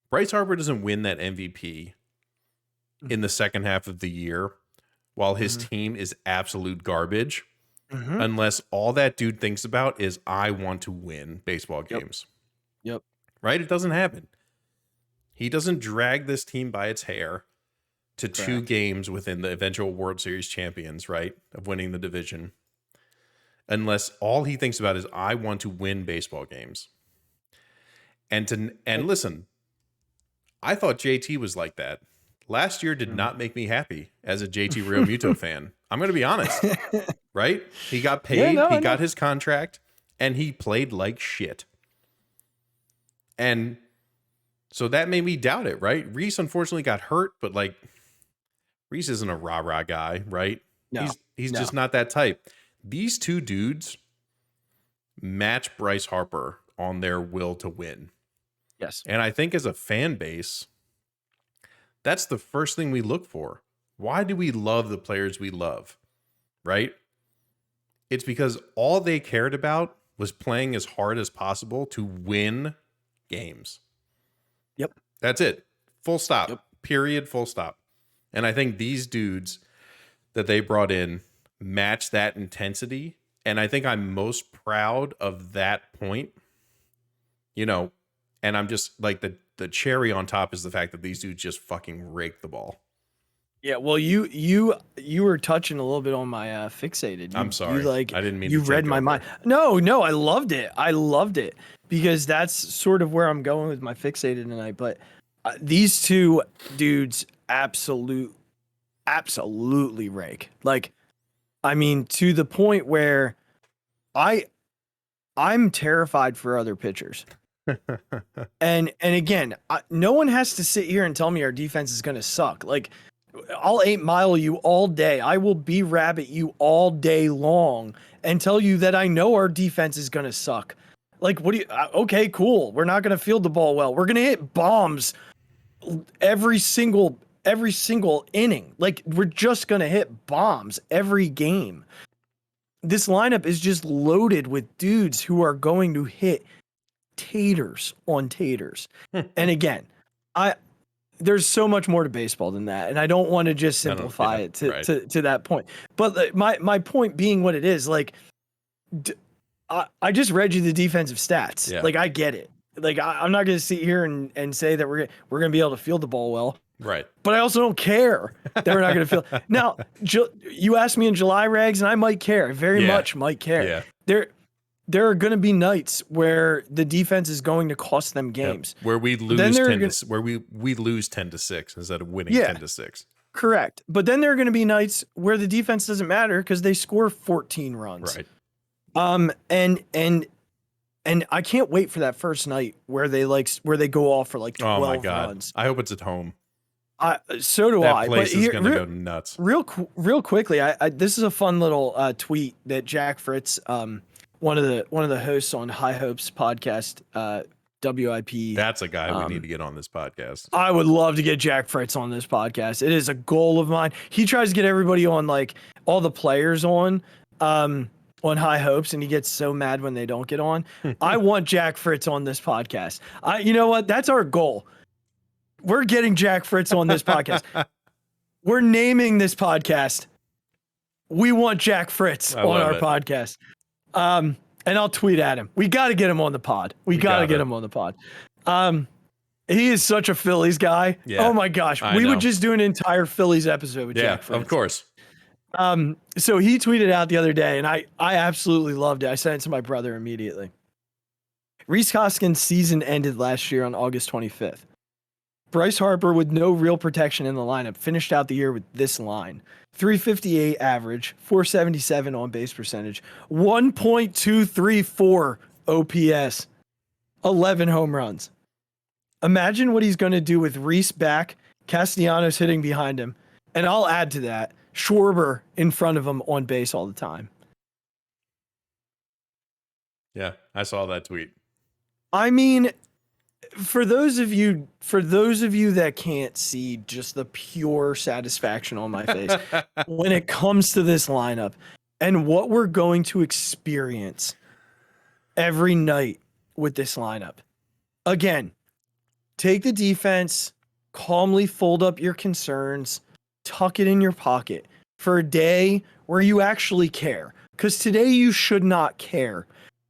Bryce Harper doesn't win that MVP in the second half of the year while his team is absolute garbage. Unless all that dude thinks about is I want to win baseball games. Yep. Right? It doesn't happen. He doesn't drag this team by its hair to 2 games within the eventual World Series champions, right? Of winning the division. unless all he thinks about is I want to win baseball games. And listen, I thought JT was like that. Last year did not make me happy as a JT Realmuto fan. I'm going to be honest, right? He got paid, he got his contract, and he played like shit. And so that made me doubt it, right? Reese unfortunately got hurt, but like Reese isn't a rah-rah guy, right? No, he's just not that type. These two dudes match Bryce Harper on their will to win. Yes. And I think as a fan base, that's the first thing we look for. Why do we love the players we love? Right? It's because all they cared about was playing as hard as possible to win games. Yep. That's it. Full stop. Yep. Period. Full stop. And I think these dudes that they brought in match that intensity. And I think I'm most proud of that point. You know, and I'm just like the cherry on top is the fact that these dudes just fucking rake the ball. Yeah, well, you were touching a little bit on my Phixated. I'm sorry. I didn't mean you to read take my over. mind. No, I loved it. I loved it because that's sort of where I'm going with my Phixated tonight. But these two dudes absolutely rake. Like, I mean, to the point where I'm terrified for other pitchers. and again, no one has to sit here and tell me our defense is going to suck. Like, I'll 8-mile you all day. I will be rabbit you all day long and tell you that I know our defense is going to suck. Like, what do you, okay, cool. We're not going to field the ball well. We're going to hit bombs every single inning. Like, we're just going to hit bombs every game. This lineup is just loaded with dudes who are going to hit taters on taters. And again, there's so much more to baseball than that, and I don't want to just simplify it to that point. But my point being what it is, like, I just read you the defensive stats. Yeah. Like, I get it. Like, I'm not going to sit here and say that we're going to be able to field the ball well. Right. But I also don't care that we're not going to field. Now, you asked me in July, Regz, and I might care. I very much might care. Yeah. There are going to be nights where the defense is going to cost them games. Where we lose where we lose 10-6 instead of winning 10-6. Correct. But then there are going to be nights where the defense doesn't matter because they score 14 runs. Right. And I can't wait for that first night where they go off for like 12 oh my God. runs. I hope it's at home. So do I. That place but is going to go nuts. Real quickly, this is a fun little tweet that Jack Fritz, one of the hosts on High Hopes podcast, WIP. That's a guy we need to get on this podcast. I would love to get Jack Fritz on this podcast. It is a goal of mine. He tries to get everybody on, like all the players on High Hopes, and he gets so mad when they don't get on. I want Jack Fritz on this podcast. You know what? That's our goal. We're getting Jack Fritz on this podcast. We're naming this podcast. We want Jack Fritz on our podcast. And I'll tweet at him. We got to get him on the pod. We got to get him on the pod. He is such a Phillies guy. Yeah, oh my gosh. We would just do an entire Phillies episode with Jack Fritz. Of course. So he tweeted out the other day, and I absolutely loved it. I sent it to my brother immediately. Rhys Hoskins' season ended last year on August 25th. Bryce Harper, with no real protection in the lineup, finished out the year with this line: 358 average, 477 on base percentage, 1.234 OPS, 11 home runs. Imagine what he's going to do with Rhys back, Castellanos hitting behind him, and I'll add to that, Schwarber in front of him on base all the time. Yeah, I saw that tweet. I mean, for those of you that can't see just the pure satisfaction on my face when it comes to this lineup and what we're going to experience every night with this lineup. Again, take the defense, calmly fold up your concerns, tuck it in your pocket for a day where you actually care. Because today you should not care.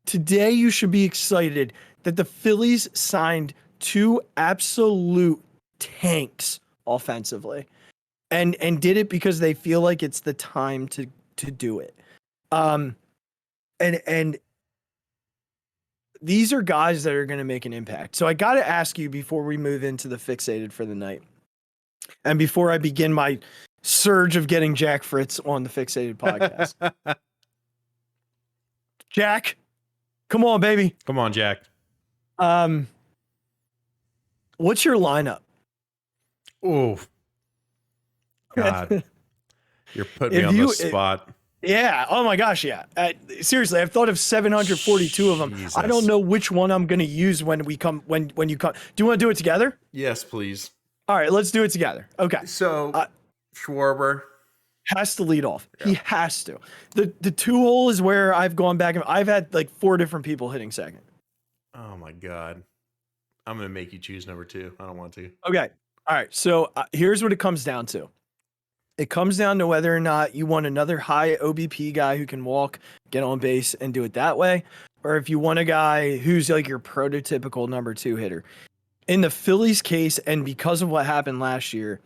Today you should be excited that the Phillies signed two absolute tanks offensively and did it because they feel like it's the time to do it. And these are guys that are going to make an impact. So I got to ask you before we move into the Phixated for the night, and before I begin my surge of getting Jack Fritz on the Phixated podcast. Jack, come on, baby. Come on, Jack. What's your lineup? Oh, God. You're putting me on the spot. Yeah. Oh my gosh. Yeah. Seriously, I've thought of 742 of them. Jesus. I don't know which one I'm going to use when you come. Do you want to do it together? Yes, please. All right, let's do it together. Okay. So Schwarber has to lead off. Yeah. He has to. The 2-hole is where I've gone back and I've had like 4 different people hitting second. Oh my God. I'm going to make you choose number 2. I don't want to. Okay. All right. So here's what it comes down to. It comes down to whether or not you want another high OBP guy who can walk, get on base, and do it that way, or if you want a guy who's like your prototypical number 2 hitter. In the Phillies case, and because of what happened last year,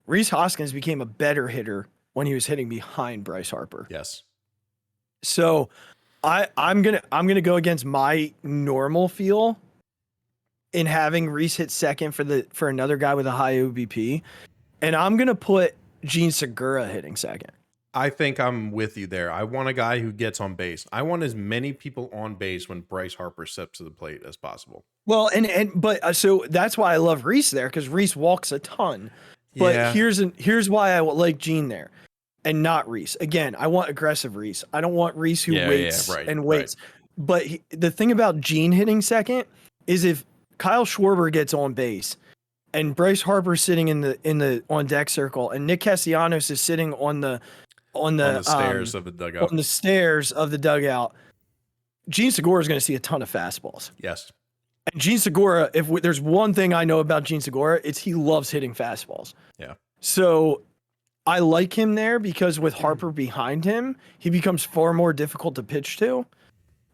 Rhys Hoskins became a better hitter when he was hitting behind Bryce Harper. Yes. So I'm gonna go against my normal feel in having Rhys hit second for another guy with a high OBP, and I'm gonna put Gene Segura hitting second. I think I'm with you there. I want a guy who gets on base. I want as many people on base when Bryce Harper steps to the plate as possible. Well, but so that's why I love Rhys there, because Rhys walks a ton. But Yeah. here's why I like Gene there, and not Rhys. Again, I want aggressive Rhys. I don't want Rhys who waits and waits. Right. But the thing about Gene hitting second is if Kyle Schwarber gets on base, and Bryce Harper's sitting in the on deck circle, and Nick Castellanos is sitting on the stairs of the dugout. On the stairs of the dugout, Gene Segura is going to see a ton of fastballs. Yes. And Gene Segura, there's one thing I know about Gene Segura, it's he loves hitting fastballs. Yeah. So I like him there because with Harper behind him, he becomes far more difficult to pitch to.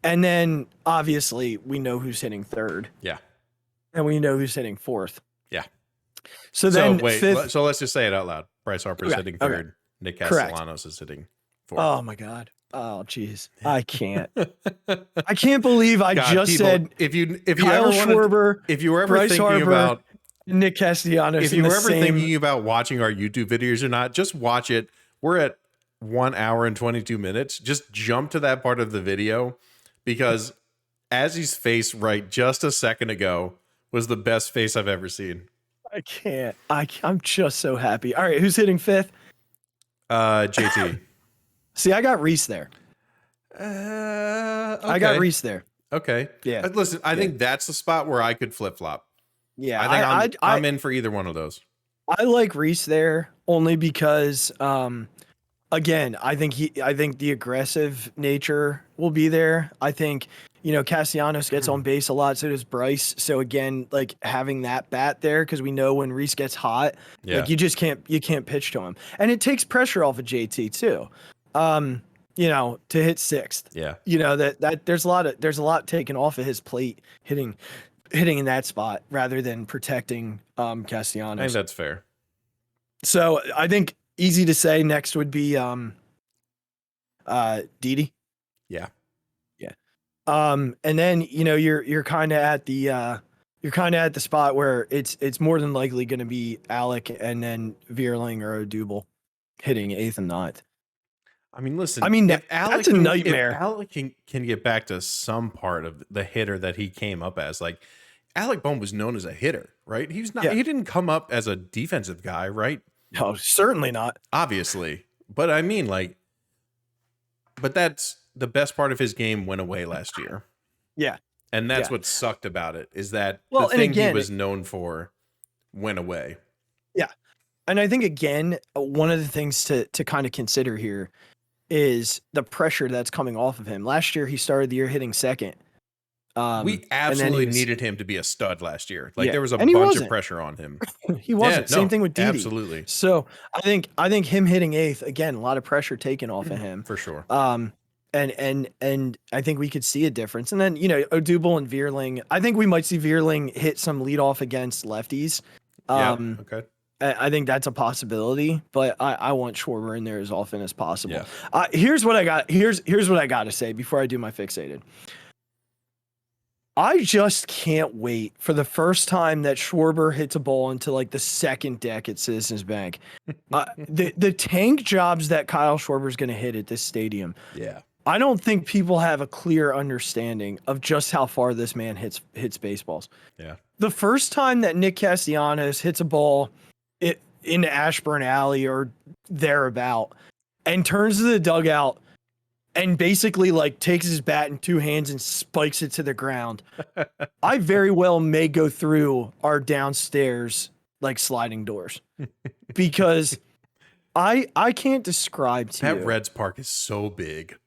And then obviously we know who's hitting third. Yeah. And we know who's hitting fourth. Yeah. So then fifth, so let's just say it out loud. Bryce Harper's hitting third. Okay. Nick Castellanos is hitting fourth. Oh my God. Oh geez. I can't. I can't believe I just said if you Kyle ever Schwarber, if you were ever Bryce thinking Harper, about Nick Castellanos, if you were ever thinking about watching our YouTube videos or not, just watch it. We're at 1 hour and 22 minutes. Just jump to that part of the video, because Azzy's face right just a second ago was the best face I've ever seen. I can't. I'm just so happy. All right, who's hitting fifth? JT. See, I got Rhys there. Okay. I got Rhys there. Okay. Yeah. Listen, I think that's the spot where I could flip flop. Yeah. I think I'm in for either one of those. I like Rhys there only because, again, I think the aggressive nature will be there. I think, Castellanos gets on base a lot, so does Bryce. So again, like having that bat there, because we know when Rhys gets hot, like you can't pitch to him, and it takes pressure off of JT too. To hit sixth. Yeah. That there's a lot taken off of his plate hitting in that spot rather than protecting Castellanos. I think that's fair. So I think easy to say next would be Didi. Yeah. Yeah. And then you're kind of at the spot where it's more than likely going to be Alec and then Vierling or Odubel hitting eighth and ninth. I mean, listen. That's a nightmare. If Alec can get back to some part of the hitter that he came up as, like Alec Bohm was known as a hitter, right? He was not. Yeah. He didn't come up as a defensive guy, right? No, certainly not. Obviously, but I mean, but that's the best part of his game went away last year. Yeah, and that's what sucked about it, is that the thing he was known for went away. Yeah, and I think again, one of the things to kind of consider here is the pressure that's coming off of him. Last year, he started the year hitting second. We absolutely needed him to be a stud last year. There was a bunch of pressure on him. He wasn't. Same thing with Didi. Absolutely. So I think him hitting eighth, again, a lot of pressure taken off of him. For sure. And I think we could see a difference. And then, Odubel and Vierling, I think we might see Vierling hit some leadoff against lefties. Okay. I think that's a possibility, but I want Schwarber in there as often as possible. Yeah. Here's what I got. Here's what I got to say before I do my Phixated. I just can't wait for the first time that Schwarber hits a ball into like the second deck at Citizens Bank. The tank jobs that Kyle Schwarber is going to hit at this stadium. Yeah. I don't think people have a clear understanding of just how far this man hits baseballs. Yeah. The first time that Nick Castellanos hits a ball into Ashburn Alley or thereabout and turns to the dugout and basically like takes his bat in two hands and spikes it to the ground, I very well may go through our downstairs like sliding doors because I can't describe to That you. Reds Park is so big.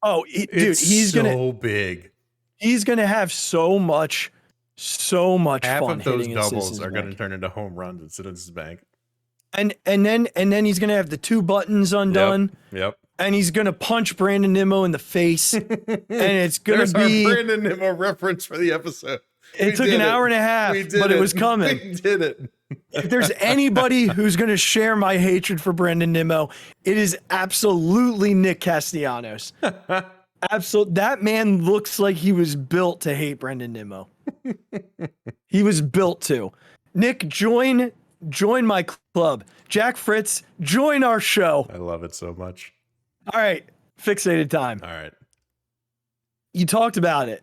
Oh, dude, he's so big. He's gonna have so much Half fun of those hitting at doubles Citizens are going to Bank. turn into home runs at Citizens Bank. And then he's gonna have the two buttons undone. Yep. And he's gonna punch Brandon Nimmo in the face, and it's gonna There's be. our Brandon Nimmo reference for the episode. It took an hour and a half, but it was coming. We did it. If there's anybody who's gonna share my hatred for Brandon Nimmo, it is absolutely Nick Castellanos. Absolutely, that man looks like he was built to hate Brandon Nimmo. He was built to. Nick, join my club. Jack Fritz, join our show. I love it so much. All right, Phixated time. All right. You talked about it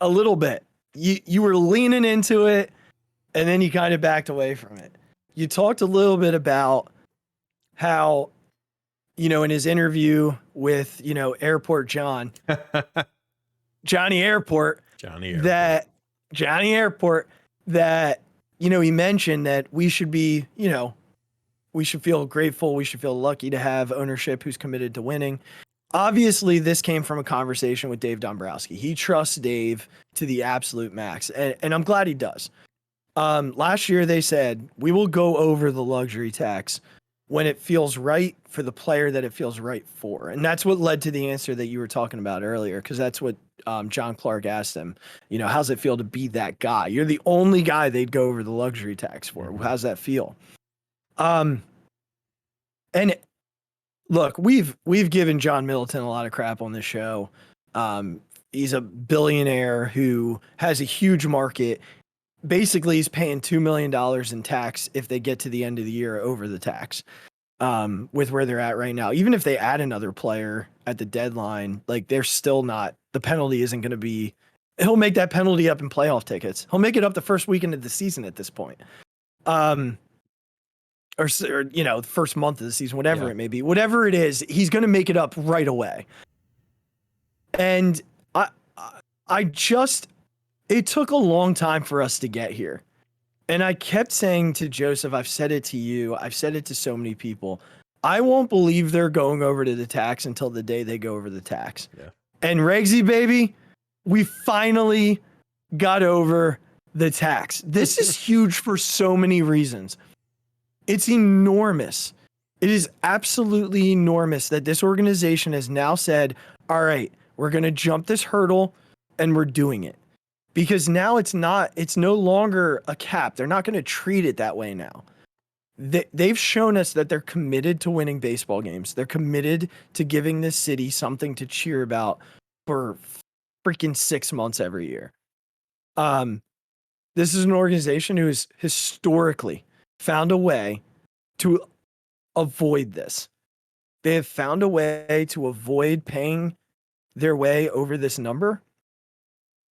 a little bit. You were leaning into it, and then you kind of backed away from it. You talked a little bit about how, in his interview with, Airport Johnny Airport, that he mentioned that we should be, we should feel grateful. We should feel lucky to have ownership who's committed to winning. Obviously, this came from a conversation with Dave Dombrowski. He trusts Dave to the absolute max, and I'm glad he does. Last year, they said, we will go over the luxury tax when it feels right for the player that it feels right for. And that's what led to the answer that you were talking about earlier, because that's what John Clark asked him. How's it feel to be that guy? You're the only guy they'd go over the luxury tax for. How's that feel? And look, we've given John Middleton a lot of crap on this show. He's a billionaire who has a huge market. Basically, he's paying $2 million in tax if they get to the end of the year over the tax, with where they're at right now. Even if they add another player at the deadline, like they're still not, the penalty isn't going to be, he'll make that penalty up in playoff tickets. He'll make it up the first weekend of the season at this point. Or the first month of the season, whatever it may be, whatever it is, he's going to make it up right away. And it took a long time for us to get here. And I kept saying to Joseph, I've said it to you, I've said it to so many people, I won't believe they're going over to the tax until the day they go over the tax. Yeah. And Regzy, baby, we finally got over the tax. This is huge for so many reasons. It's enormous. It is absolutely enormous that this organization has now said, all right, we're going to jump this hurdle and we're doing it. Because now it's no longer a cap. They're not going to treat it that way now. They've shown us that they're committed to winning baseball games. They're committed to giving this city something to cheer about for freaking 6 months every year. This is an organization who has historically found a way to avoid this. They have found a way to avoid paying their way over this number.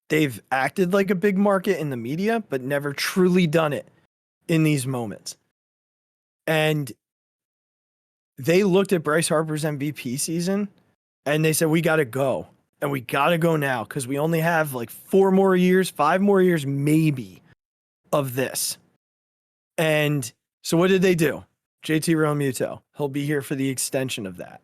They've acted like a big market in the media, but never truly done it in these moments. And they looked at Bryce Harper's MVP season and they said, we got to go. And we got to go now because we only have like 5 more years maybe of this. And so what did they do? JT Realmuto, he'll be here for the extension of that.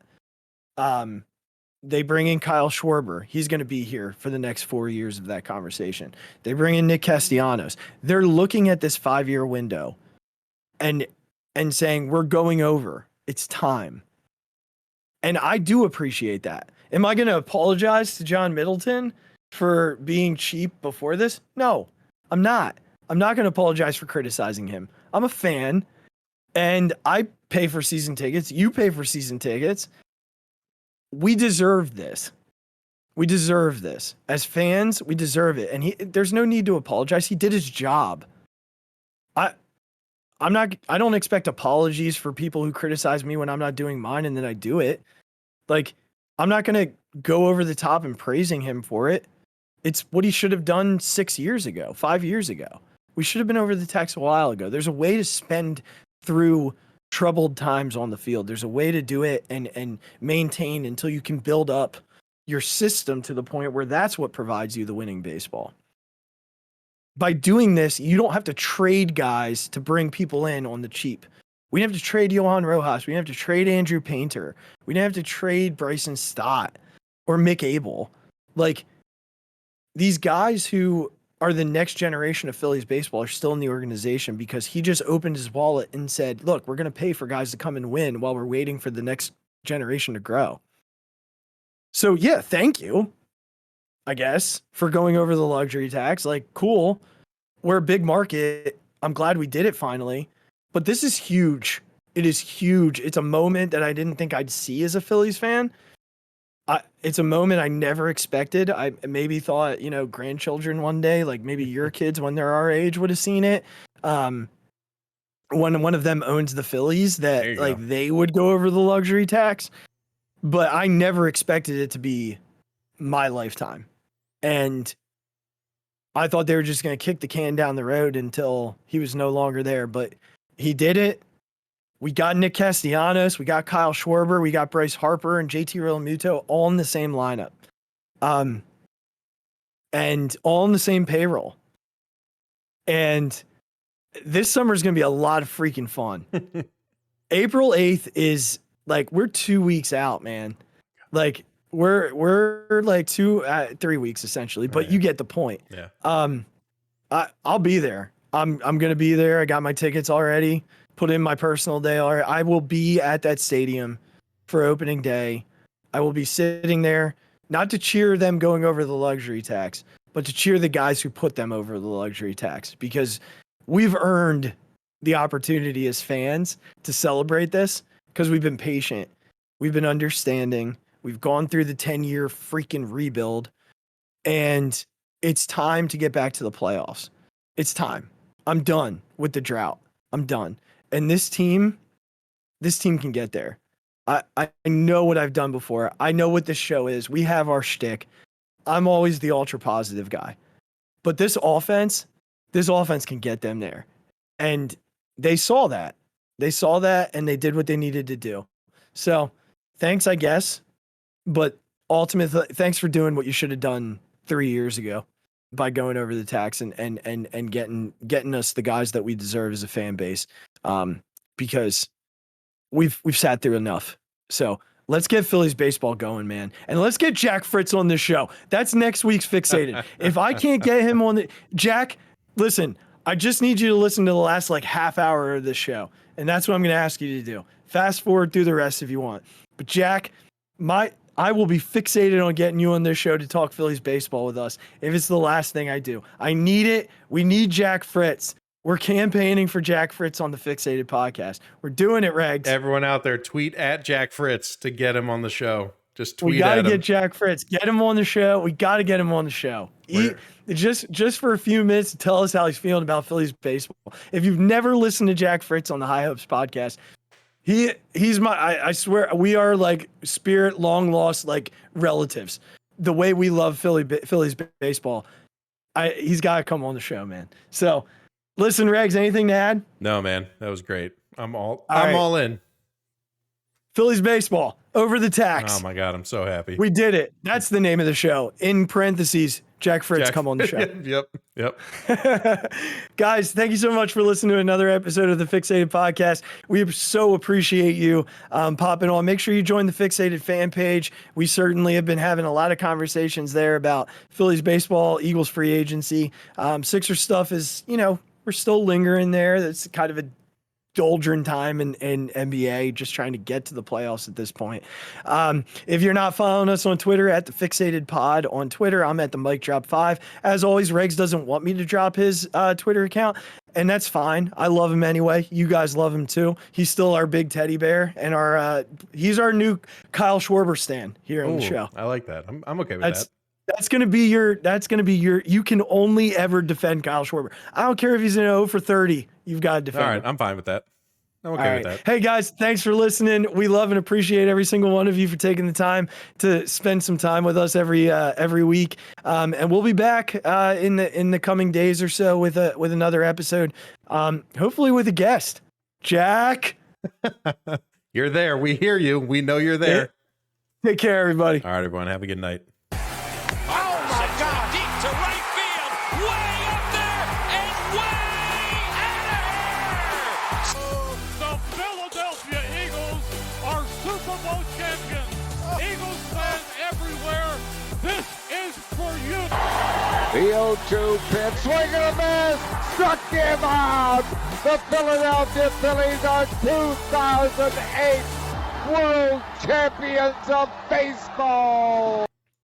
They bring in Kyle Schwarber. He's going to be here for the next 4 years of that conversation. They bring in Nick Castellanos. They're looking at this 5-year window and saying, we're going over. It's time. And I do appreciate that. Am I going to apologize to John Middleton for being cheap before this? No, I'm not. I'm not going to apologize for criticizing him. I'm a fan. And I pay for season tickets. You pay for season tickets. We deserve this. We deserve this. As fans, we deserve it. And there's no need to apologize. He did his job. I don't expect apologies for people who criticize me when I'm not doing mine and then I do it. Like, I'm not going to go over the top and praising him for it. It's what he should have done 6 years ago, 5 years ago. We should have been over the text a while ago. There's a way to spend through troubled times on the field. There's a way to do it and maintain until you can build up your system to the point where that's what provides you the winning baseball. By doing this, you don't have to trade guys to bring people in on the cheap. We didn't have to trade Johan Rojas. We didn't have to trade Andrew Painter. We didn't have to trade Bryson Stott or Mick Abel. Like, these guys who are the next generation of Phillies baseball are still in the organization because he just opened his wallet and said, look, we're going to pay for guys to come and win while we're waiting for the next generation to grow. So yeah, thank you, I guess, for going over the luxury tax. Like, cool. We're a big market. I'm glad we did it finally. But this is huge. It is huge. It's a moment that I didn't think I'd see as a Phillies fan. It's a moment I never expected. I maybe thought, grandchildren one day, like maybe your kids when they're our age would have seen it. One of them owns the Phillies, that like they would go over the luxury tax. But I never expected it to be my lifetime. And I thought they were just going to kick the can down the road until he was no longer there. But he did it. We got Nick Castellanos. We got Kyle Schwarber. We got Bryce Harper and JT Realmuto all in the same lineup. And all in the same payroll. And this summer is going to be a lot of freaking fun. April 8th is... like, we're 2 weeks out, man. Like, we're like 3 weeks essentially, but right. You get the point. Yeah. I'll be there. I'm gonna be there. I got my tickets already. Put in my personal day already. I will be at that stadium for opening day. I will be sitting there, not to cheer them going over the luxury tax, but to cheer the guys who put them over the luxury tax, because we've earned the opportunity as fans to celebrate this. Because we've been patient, we've been understanding, we've gone through the 10-year freaking rebuild, and it's time to get back to the playoffs. It's time. I'm done with the drought. I'm done. And this team can get there. I know what I've done before. I know what this show is. We have our shtick. I'm always the ultra positive guy. But this offense can get them there. And they saw that. They saw that and they did what they needed to do. So thanks, I guess. But ultimately, thanks for doing what you should have done 3 years ago by going over the tax and getting us the guys that we deserve as a fan base. Because we've sat through enough. So let's get Phillies baseball going, man. And let's get Jack Fritz on this show. That's next week's Phixated. If I can't get him on Jack, listen, I just need you to listen to the last half hour of this show. And that's what I'm going to ask you to do. Fast forward through the rest if you want. But Jack, I will be fixated on getting you on this show to talk Phillies baseball with us if it's the last thing I do. I need it. We need Jack Fritz. We're campaigning for Jack Fritz on the Phixated podcast. We're doing it, Regz. Everyone out there, tweet at Jack Fritz to get him on the show. Just tweet we gotta at him. Get Jack Fritz. Get him on the show. We got to get him on the show. Just for a few minutes to tell us how he's feeling about Phillies baseball. If you've never listened to Jack Fritz on the High Hopes podcast, he's I swear we are like spirit long lost relatives. The way we love Phillies baseball, he's got to come on the show, man. So listen, Regz, anything to add? No, man, that was great. I'm all in. Phillies baseball over the tax. Oh my God, I'm so happy. We did it. That's the name of the show. In parentheses, Jack Fritz, come on the show. Yep. Guys, thank you so much for listening to another episode of the Phixated Podcast. We so appreciate you popping on. Make sure you join the Phixated fan page. We certainly have been having a lot of conversations there about Phillies baseball, Eagles free agency. Sixers stuff is, we're still lingering there. That's kind of a doldrum time in NBA, just trying to get to the playoffs at this point. If you're not following us on Twitter, at the Phixated Pod on Twitter, I'm at the Mic Drop 5. As always, Regz doesn't want me to drop his Twitter account, and that's fine. I love him anyway. You guys love him too. He's still our big teddy bear, and he's our new Kyle Schwarber stan here on the show. I like that. I'm okay with that. That's gonna be your. You can only ever defend Kyle Schwarber. I don't care if he's an 0 for 30. You've got to defend. All right, him. I'm fine with that. I'm okay with that. Hey guys, thanks for listening. We love and appreciate every single one of you for taking the time to spend some time with us every week. And we'll be back in the coming days or so with another episode. Hopefully with a guest. Jack, You're there. We hear you. We know you're there. Take care, everybody. All right, everyone. Have a good night. The 0-2 pitch, swing and a miss, struck him out. The Philadelphia Phillies are 2008 World Champions of Baseball.